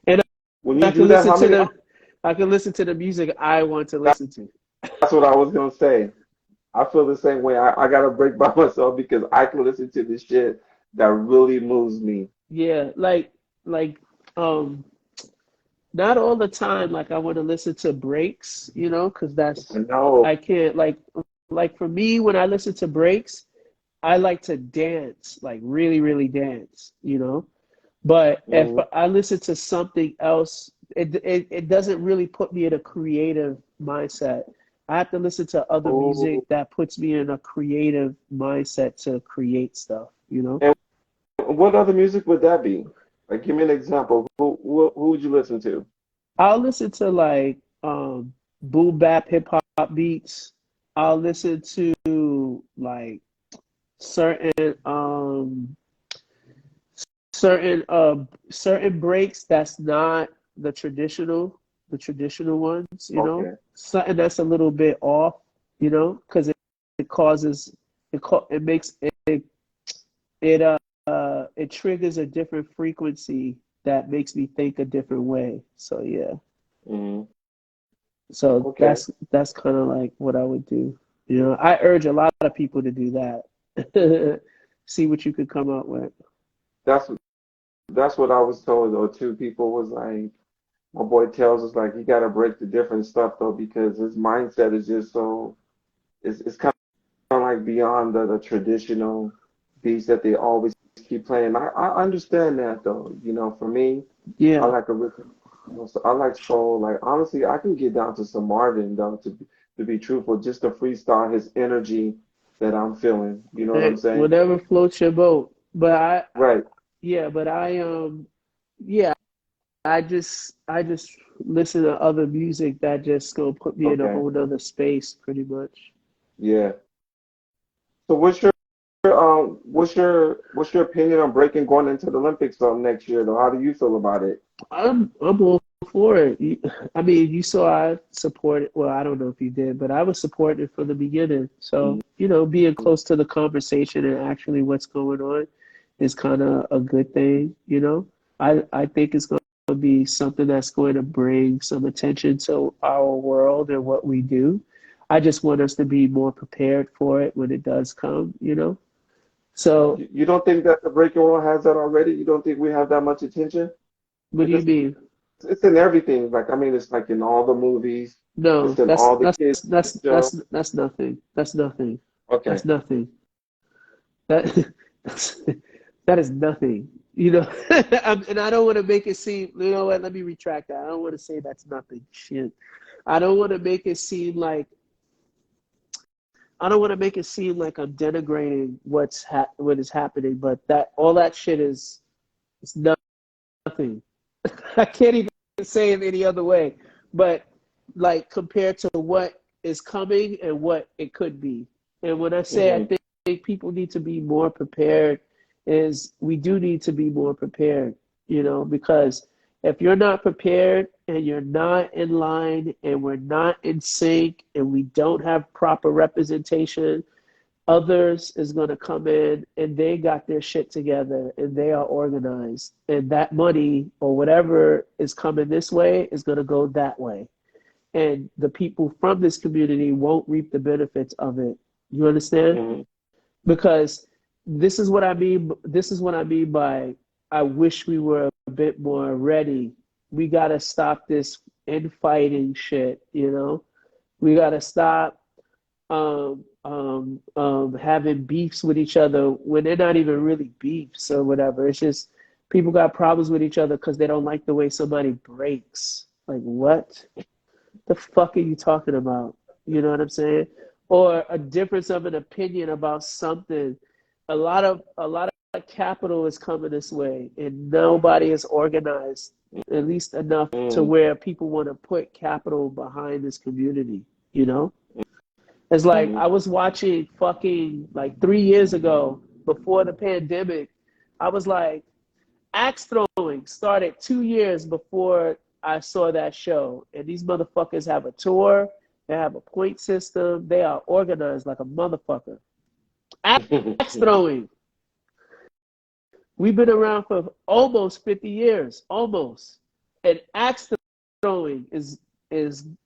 And When I you do can that, listen how to many? the music I want to That's listen to. what I was gonna say. I feel the same way. I gotta break by myself because I can listen to this shit that really moves me. Yeah, like um not all the time like I want to listen to breaks, because I that's know. I can't like for me when I listen to breaks, I like to dance, like really, really dance. But if Mm. I listen to something else, it doesn't really put me in a creative mindset. I have to listen to other Oh. music that puts me in a creative mindset to create stuff. And what other music would that be? Like, give me an example. Who would you listen to? I'll listen to like boom bap hip hop beats. I'll listen to like certain certain breaks that's not the traditional ones. Okay. Something that's a little bit off, because it causes it makes it it triggers a different frequency that makes me think a different way. So yeah. Mm. So Okay. that's kind of like what I would do. I urge a lot of people to do that. See what you could come up with. That's that's what I was told though too. People was like, my boy tells us like he gotta break the different stuff though because his mindset is just so it's kind of like beyond the traditional beats that they always keep playing. I understand that though. For me, I Yeah. like a rhythm. So I like soul. Like honestly, I can get down to some Marvin though to be truthful, just to freestyle his energy that I'm feeling. You know what I'm Hey, saying? whatever floats your boat. But Right. yeah, but yeah, I just listen to other music that just gonna put me in a Okay. whole nother space, pretty much. Yeah. So what's your opinion on breaking going into the Olympics next year though? How do you feel about it? I'm all for it. I mean, you saw I supported. Well, I don't know if you did, but I was supporting it from the beginning. So, being close to the conversation and actually what's going on is kind of a good thing. I think it's going to be something that's going to bring some attention to our world and what we do. I just want us to be more prepared for it when it does come. So, You don't think that the breaking world has that already? You don't think we have that much attention? what do you Because mean? it's in everything. Like I mean, it's like in all the movies. No, It's in that's all the that's kids that's show. that's that's nothing. That's nothing. Okay. That's nothing. That that's, that is nothing. And I don't want to make it seem. You know what? Let me retract that. I don't want to say that's nothing. Shit. I don't want to make it seem like I don't want to make it seem like I'm denigrating what is happening. But that all that shit is it's nothing. I can't even say it any other way. But like compared to what is coming and what it could be. And when I say I Hmm. think people need to be more prepared, is we do need to be more prepared, because if you're not prepared and you're not in line and we're not in sync and we don't have proper representation, others is going to come in and they got their shit together and they are organized, and that money or whatever is coming this way is going to go that way, and the people from this community won't reap the benefits of it. You understand? Hmm. Because this is what I mean by I wish we were a bit more ready. We got to stop this infighting shit. We got to stop having beefs with each other when they're not even really beefs or whatever. It's just People got problems with each other because they don't like the way somebody breaks. Like, what the fuck are you talking about? You know what I'm saying? Or a difference of an opinion about something. A lot of capital is coming this way, and nobody is organized, at least enough to Mm, where people want to put capital behind this community. You know, it's like mm, I was watching fucking like 3 years ago before the pandemic. I was like, axe throwing started 2 years before I saw that show. And these motherfuckers have a tour, they have a point system, they are organized like a motherfucker. Axe mm. throwing. We've been around for almost 50 years, almost. And axe throwing is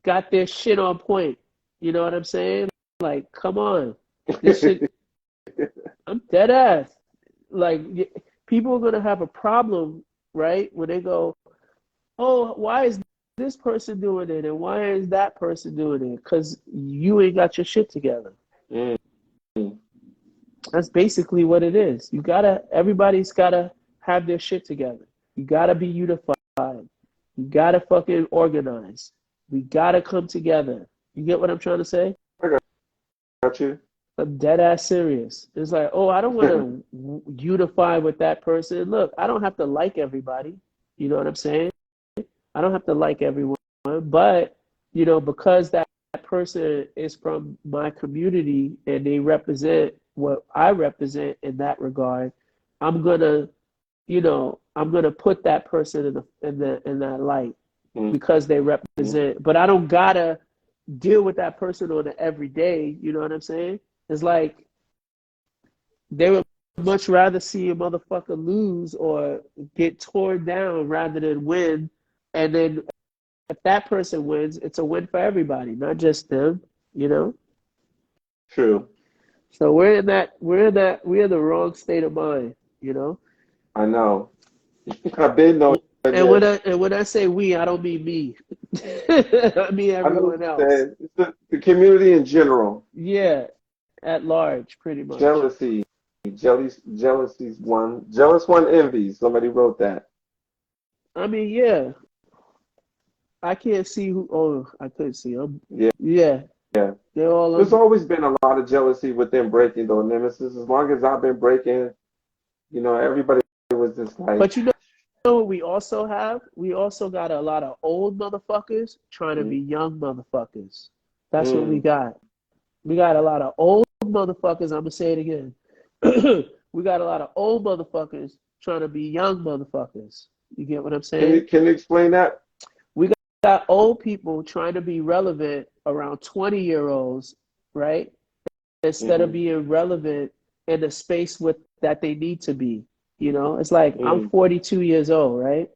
got their shit on point. You know what I'm saying? Like, come on. This shit, I'm dead ass. Like, people are gonna have a problem, right? When they go, oh, why is this person doing it and why is that person doing it? Because you ain't got your shit together. Mm, That's basically what it is. Everybody's gotta have their shit together. You gotta be unified. You gotta fucking organize. We gotta come together. You get what I'm trying to say? I got you. I'm dead ass serious. It's like, oh, I don't want to unify with that person. Look, I don't have to like everybody. You know what I'm saying? I don't have to like everyone, but because that person is from my community and they represent what I represent in that regard, I'm gonna, I'm gonna put that person in that light Mm, because they mm. represent. But I don't gotta deal with that person on an everyday. You know what I'm saying? It's like they would much rather see a motherfucker lose or get torn down rather than win. And then if that person wins, it's a win for everybody, not just them, you know? True. So we're in the wrong state of mind, you know? I know. I've been knowing this. And when I say we, I don't mean me. I mean I know what everyone you're else. saying. It's the community in general. Yeah, at large, pretty much. Jealousy. Jealousy's one. Jealous one envies. Somebody wrote that. I mean, yeah, I can't see who. Oh, I couldn't see. Yeah. Yeah, Yeah. they're all There's always been a lot of jealousy within breaking though, Nemesis. As long as I've been breaking, everybody was just like, But you know what we also have? We also got a lot of old motherfuckers trying to mm, be young motherfuckers. That's what we mm, got. We got a lot of old motherfuckers. I'm gonna say it again. We got a lot of old motherfuckers trying to be young motherfuckers. You get what I'm can you saying? can you explain that? We got old people trying to be relevant around 20-year-olds, right? Instead of Mm-hmm. being relevant in the space with that they need to be. It's like I'm Mm. 42 years old, right?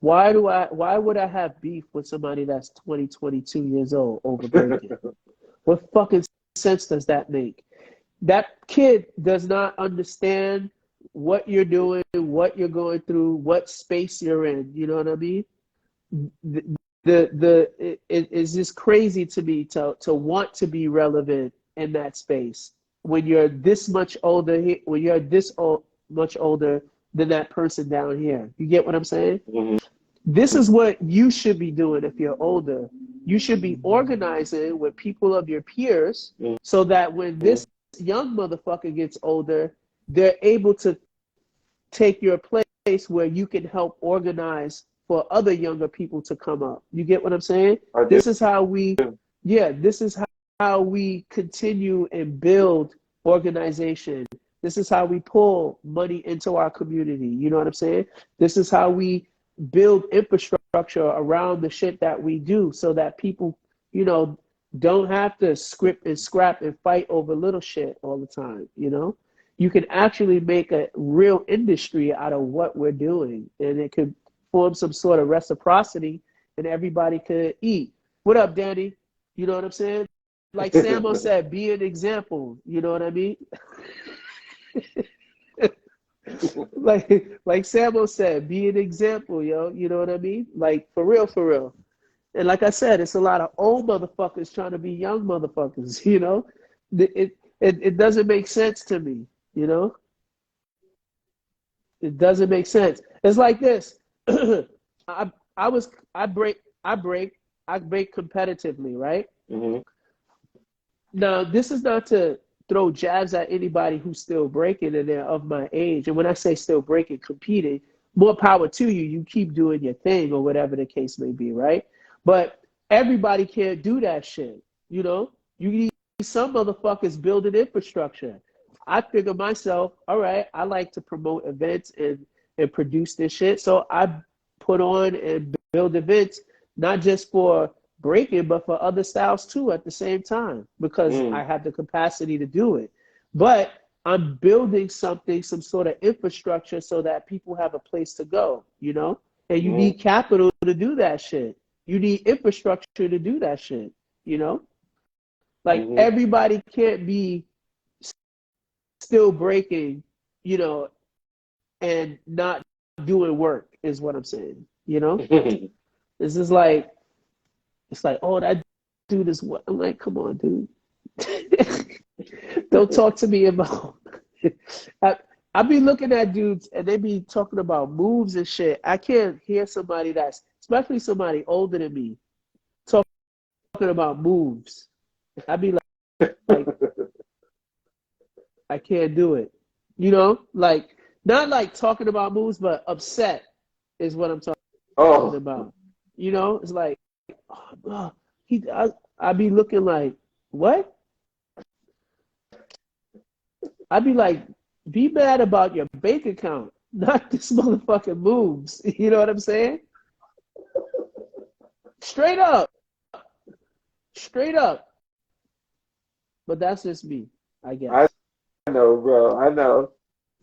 Why would I have beef with somebody that's 20, 22 years old over breaking? What fucking sense does that make? That kid does not understand what you're doing, what you're going through, what space you're in. You know what I mean? It's just crazy to me to want to be relevant in that space when you're this much older, when you're much older than that person down here. You get what I'm saying? Mm-hmm. This is what you should be doing if you're older. You should be organizing with people of your peers so that when Mm-hmm. this young motherfucker gets older, they're able to take your place where you can help organize for other younger people to come up. You get what I'm saying? I do. This is how we, yeah, this is how we continue and build organization. This is how we pull money into our community. You know what I'm saying? This is how we build infrastructure around the shit that we do so that people, you know, don't have to script and scrap and fight over little shit all the time, you can actually make a real industry out of what we're doing, and it could form some sort of reciprocity, and everybody could eat. What up, Danny? You know what I'm saying? Like Samo said, be an example. You know what I mean? like Samo said, be an example, yo. You know what I mean? Like for real, for real. And like I said, it's a lot of old motherfuckers trying to be young motherfuckers. It doesn't make sense to me. You know. It doesn't make sense. It's like this. I break competitively, right? Hmm. Now, this is not to throw jabs at anybody who's still breaking and they're of my age. And when I say still breaking, competing, more power to you. You keep doing your thing or whatever the case may be, right? But everybody can't do that shit. You know, you need some motherfuckers building infrastructure. I figure myself, all right, I like to promote events and produce this shit. So I put on and build events, not just for breaking, but for other styles too at the same time because I Mm. have the capacity to do it. But I'm building something, some sort of infrastructure so that people have a place to go, you know? And you need Mm. capital to do that shit. You need infrastructure to do that shit, you know? Like Hmm. everybody can't be still breaking, you know, and not doing work is what I'm saying, you know? This is like, it's like, oh, that dude is what? I'm like, come on, dude. Don't talk to me about. I, I be looking at dudes and they be talking about moves and shit. I can't hear somebody that's, especially somebody older than me, talking about moves. I be like, I can't do it. You know, like not like talking about moves, but upset is what I'm talking Oh, about. You know, it's like, oh, I be looking like, what? I'd be like, be mad about your bank account, not this motherfucking moves. You know what I'm saying? Straight up, straight up. But that's just me, I I guess. know, bro. I know.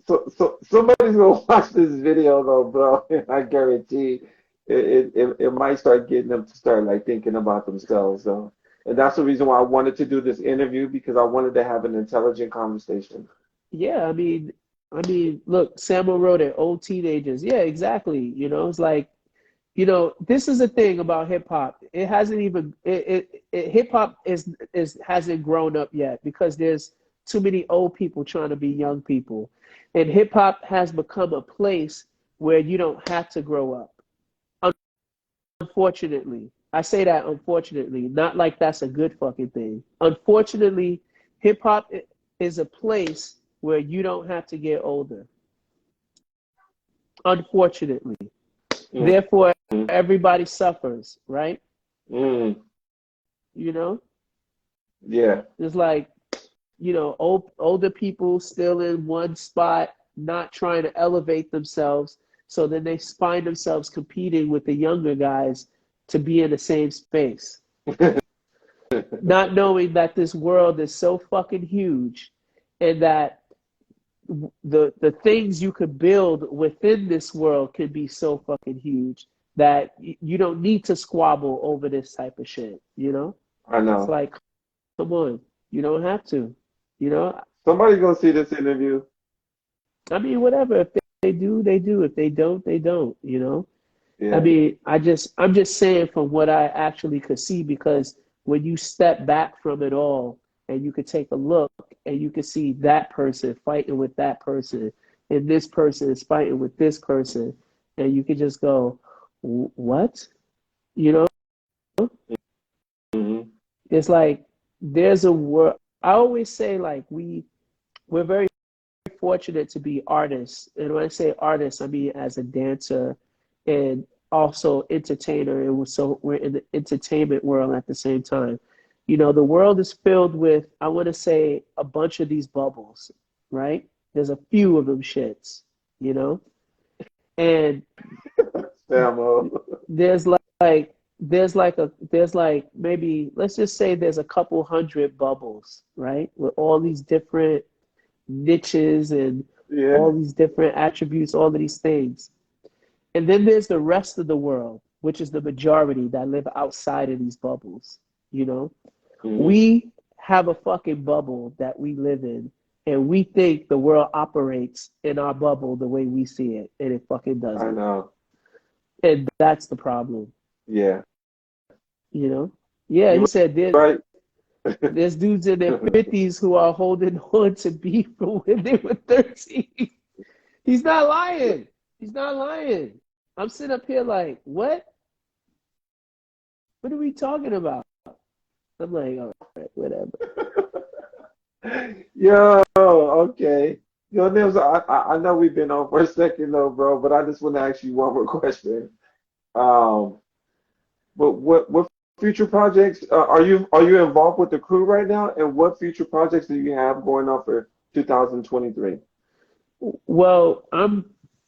So somebody's gonna watch this video though, bro. I guarantee it might start getting them to start like thinking about themselves though. And that's the reason why I wanted to do this interview because I wanted to have an intelligent conversation. Yeah, look, Samuel wrote it, old teenagers. Yeah, exactly. You know, it's like, you know, this is the thing about hip hop. It hasn't even hip hop is hasn't grown up yet because there's too many old people trying to be young people. And hip hop has become a place where you don't have to grow up. Unfortunately. I say that unfortunately, not like that's a good fucking thing. Unfortunately, hip hop is a place where you don't have to get older. Unfortunately. Mm. Therefore, everybody suffers, right? Mm. You know, Yeah. it's like, you know, older people still in one spot, not trying to elevate themselves. So then they find themselves competing with the younger guys to be in the same space, not knowing that this world is so fucking huge and that the things you could build within this world could be so fucking huge that you don't need to squabble over this type of shit, you know? I It's know. like, come on, you don't have to, you know? Somebody's gonna see this interview. I mean, whatever. If they do, they do. If they don't, they don't, you know? I Yeah. mean, I'm just saying from what I actually could see because when you step back from it all and you could take a look and you could see that person fighting with that person and this person is fighting with this person and you could just go, what? You know, Hmm. it's like there's a world. I always say like we're very fortunate to be artists. And when I say artists, I mean as a dancer and also entertainer. And so we're in the entertainment world at the same time. You know, the world is filled with, I want to say, a bunch of these bubbles, right? There's a few of them shits, you know? And Samo. there's there's like maybe let's just say there's a couple hundred bubbles, right? With all these different niches and Yeah. all these different attributes, all of these things. And then there's the rest of the world, which is the majority that live outside of these bubbles. You know, Hmm. we have a fucking bubble that we live in, and we think the world operates in our bubble the way we see it, and it fucking I doesn't. know. And that's the problem. Yeah. You know? Yeah, he You're said right. there's dudes in their 50s who are holding on to beef from when they were 13. He's not lying. He's not lying. I'm sitting up here like, what? What are we talking about? I'm like, all right, whatever. Yo, okay. Yo, Nims, I know we've been on for a second though, bro, but I just want to ask you one more question. Um, but what future projects are you involved with the crew right now, and what future projects do you have going on for 2023? Well,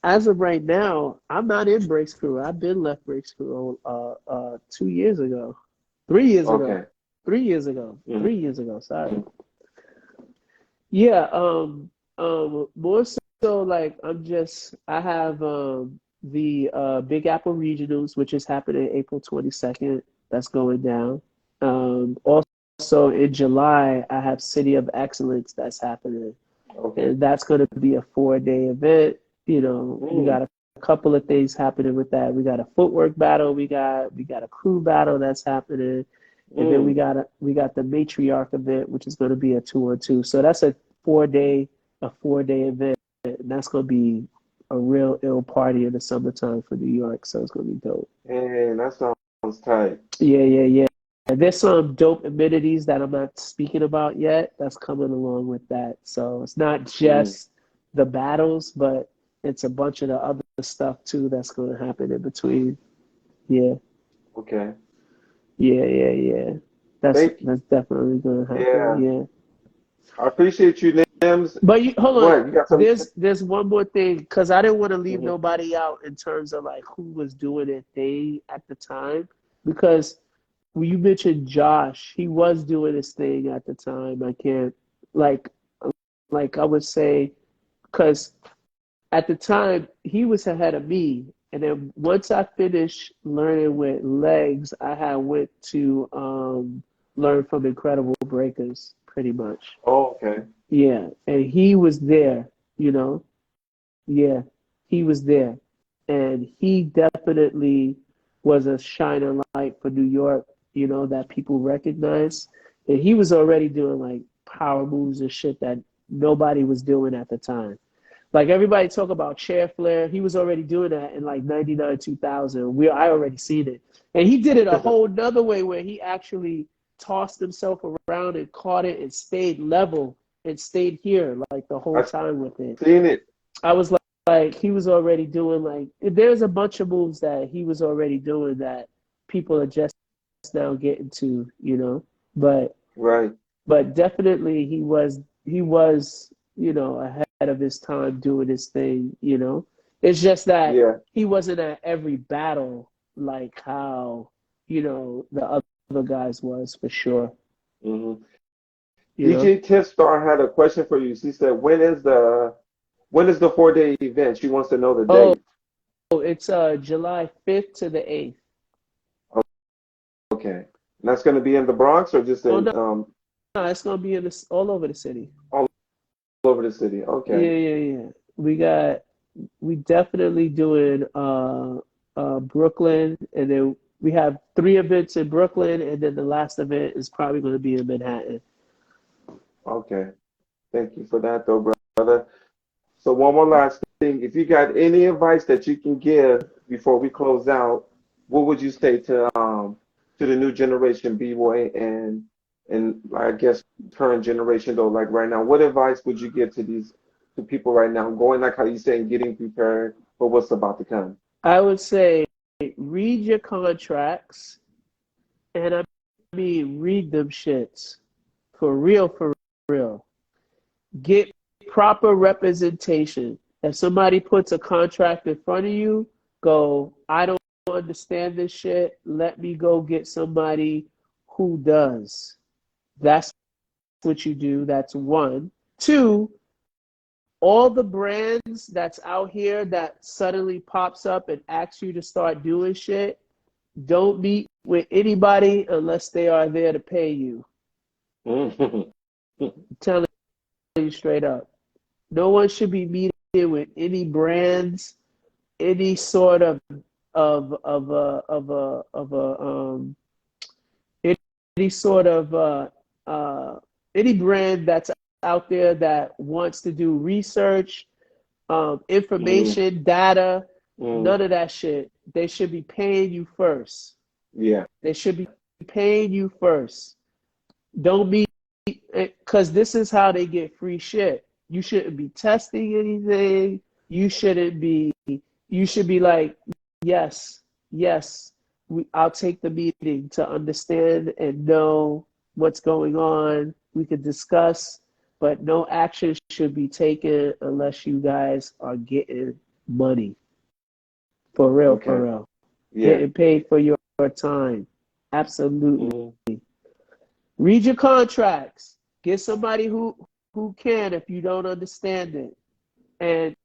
as of right now, I'm not in Breaks Crew. I've been left Breaks Crew 2 years ago, 3 years ago, Okay. 3 years ago, Mhm. 3 years ago. Sorry. Yeah. More so like I have the Big Apple Regionals, which is happening April 22nd. That's going down. Also in July, I have City of Excellence that's happening, Okay. and that's going to be a 4-day event. We Mm, got a couple of things happening with that. We got a footwork battle. We got a crew battle that's happening, and then we mm. got we got the matriarch event, which is going to be a 2-on-2. So that's 4-day a 4-day event, and that's going to be a real ill party in the summertime for New York. So it's going to be dope. And that sounds tight. Yeah, yeah, yeah. And there's some dope amenities that I'm not speaking about yet that's coming along with that. So it's not Mm, just the battles, but it's a bunch of the other stuff too that's going to happen in between. Yeah, okay. yeah, yeah, yeah. That's Thank you. that's definitely going to happen. Yeah. Yeah. I appreciate you, Nims. But hold on. What? You got something to say? There's one more thing because I didn't want to leave Mhm. nobody out in terms of like who was doing their thing at the time because when you mentioned Josh, he was doing his thing at the time. I can't like I would say because at the time he was ahead of me, and then once I finished learning with legs, I had went to learn from Incredible Breakers pretty much. Oh, okay. Yeah, and he was there, you know. Yeah, he was there, and he definitely was a shining light for New York, that people recognize. And he was already doing like power moves and shit that nobody was doing at the time. Like everybody talk about chair flare, he was already doing that in like 99, 2000. I already seen it. And he did it a whole nother way where he actually tossed himself around and caught it and stayed level and stayed here like the whole I've time with it. seen it. I was like he was already doing like there's a bunch of moves that he was already doing that people are just now getting to, But Right. definitely he was ahead of his time doing his thing. It's just that Yeah. he wasn't at every battle like how, the other guys was for sure, Hmm. you know. DJ Tipstar had a question for you. She said, when is the 4-day event? She wants to know the Oh, date. it's July 5th to the 8th. Okay. And that's going to be in the Bronx or just Oh in no, no, it's gonna be in this all over the city. all over the city? Yeah, Okay. yeah, yeah. We definitely doing Brooklyn, and then we have 3 events in Brooklyn, and then the last event is probably going to be in Manhattan. Okay. Thank you for that, though, brother. So one more last thing. If you got any advice that you can give before we close out, what would you say to the new generation B-boy and I guess current generation though, like right now, what advice would you give to people right now, going like how you saying, getting prepared for what's about to come? I would say read your contracts, and I mean read them shits for real, for real. Get proper representation. If somebody puts a contract in front of you, go, I don't understand this shit. Let me go get somebody who does. That's what you do. That's one. Two, all the brands that's out here that suddenly pops up and asks you to start doing shit, don't meet with anybody unless they are there to pay you. Mhm. I'm telling you straight up. No one should be meeting with any brands, any sort of any sort of uh, any brand that's out there that wants to do research, Mm, information, data, mm, none of that shit. They should be paying you first. yeah. They should be paying you first. Don't be, because this is how they get free shit. You shouldn't be testing anything. You shouldn't be, you should be like, yes, yes, I'll take the meeting to understand and know what's going on. We could discuss, but no action should be taken unless you guys are getting money. For real, for Okay. real. Yeah. Getting paid for your time. Absolutely. Mm, Read your contracts. Get somebody who can if you don't understand it. And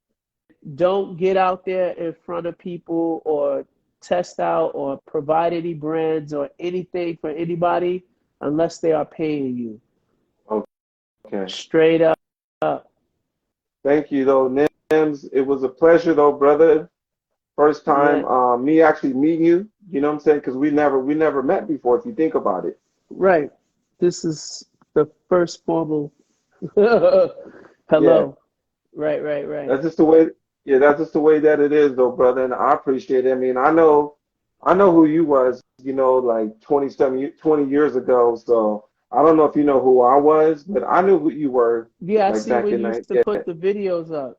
don't get out there in front of people or test out or provide any brands or anything for anybody unless they are paying you. okay. Straight up. Thank you, though, Nims. It was a pleasure, though, brother. First time Yeah. me actually meeting you. You know what I'm saying? Because we never met before. If you think about it. Right. This is the first formal Yeah. hello. Right, right, right. That's just the way. Yeah, that's just the way that it is, though, brother. And I appreciate it. I mean, I know who you was. You know, like 20 years ago. So I don't know if you know who I was, but I knew who you were. Yeah, I Like see back when in you night. used to Yeah, put the videos up.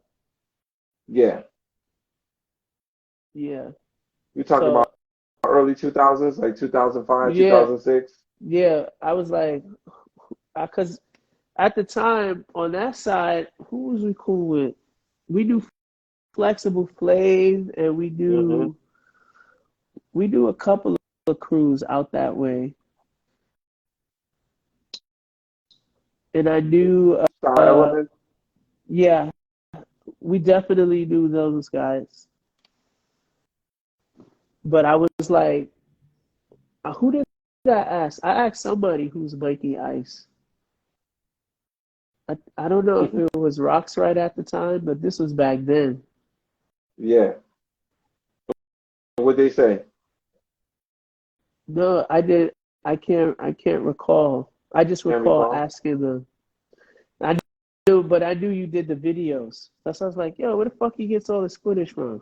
yeah. Yeah. You talking about So, early 2000s, like 2005, yeah, 2006. yeah. I was like, because at the time on that side, who was we cool with? We do Flexible Flav, and Mm-hmm. we do a couple of crews out that way. And I knew, Star uh, Element. yeah, we definitely knew those guys. But I was like, who did I ask? I asked somebody who's Mikey Ice. I don't know if it was Rocks right at the time, but this was back then. Yeah. What they say? No, I did. I can't recall. I just Can't recall recall. asking them. I knew, but I knew you did the videos. That's why I was like, yo, where the fuck he gets all this footage from?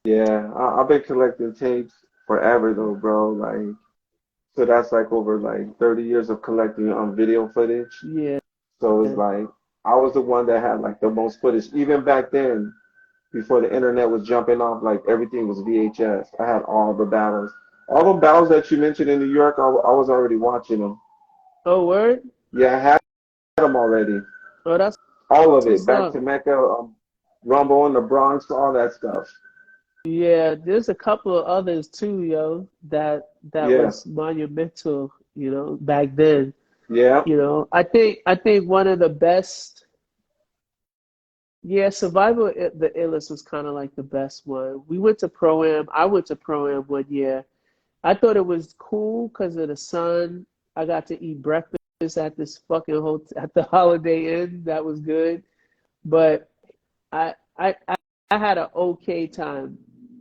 Yeah, I've been collecting tapes forever though, bro. Like, so that's like over like 30 years of collecting video footage. Yeah. So it's like I was the one that had like the most footage. Even back then, before the internet was jumping off, like everything was VHS. I had all the battles. All the battles that you mentioned in New York, I was already watching them. Oh, word? Yeah, I had them already. Oh, that's All of it. what's Back to up. Mecca, Rumble in the Bronx, all that stuff. Yeah, there's a couple of others too, yo, that Yeah. was monumental, back then. Yeah. I think one of the best, yeah, Survival the Illest was kind of like the best one. We went to Pro-Am. I went to Pro-Am one year. I thought it was cool because of the sun. I got to eat breakfast at this fucking hotel at the Holiday Inn. That was good. But I I I I had an okay time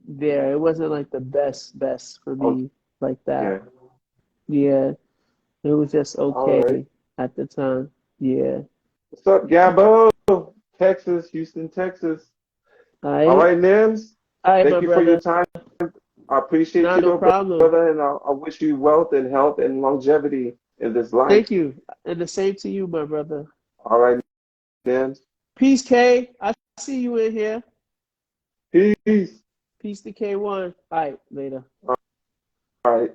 there. It wasn't like the best for me like that. Okay. Yeah, it was just All right. okay at the time. Yeah. What's up, Gabo? Texas, Houston, Texas. All All right. right, Nims. All right, my Thank you for your brother. time. I appreciate Not you, no though, problem. brother, and I wish you wealth and health and longevity in this life. Thank you. And the same to you, my brother. All right, Nims. Peace, K. I see you in here. Peace. Peace to K1. All right, later. All right.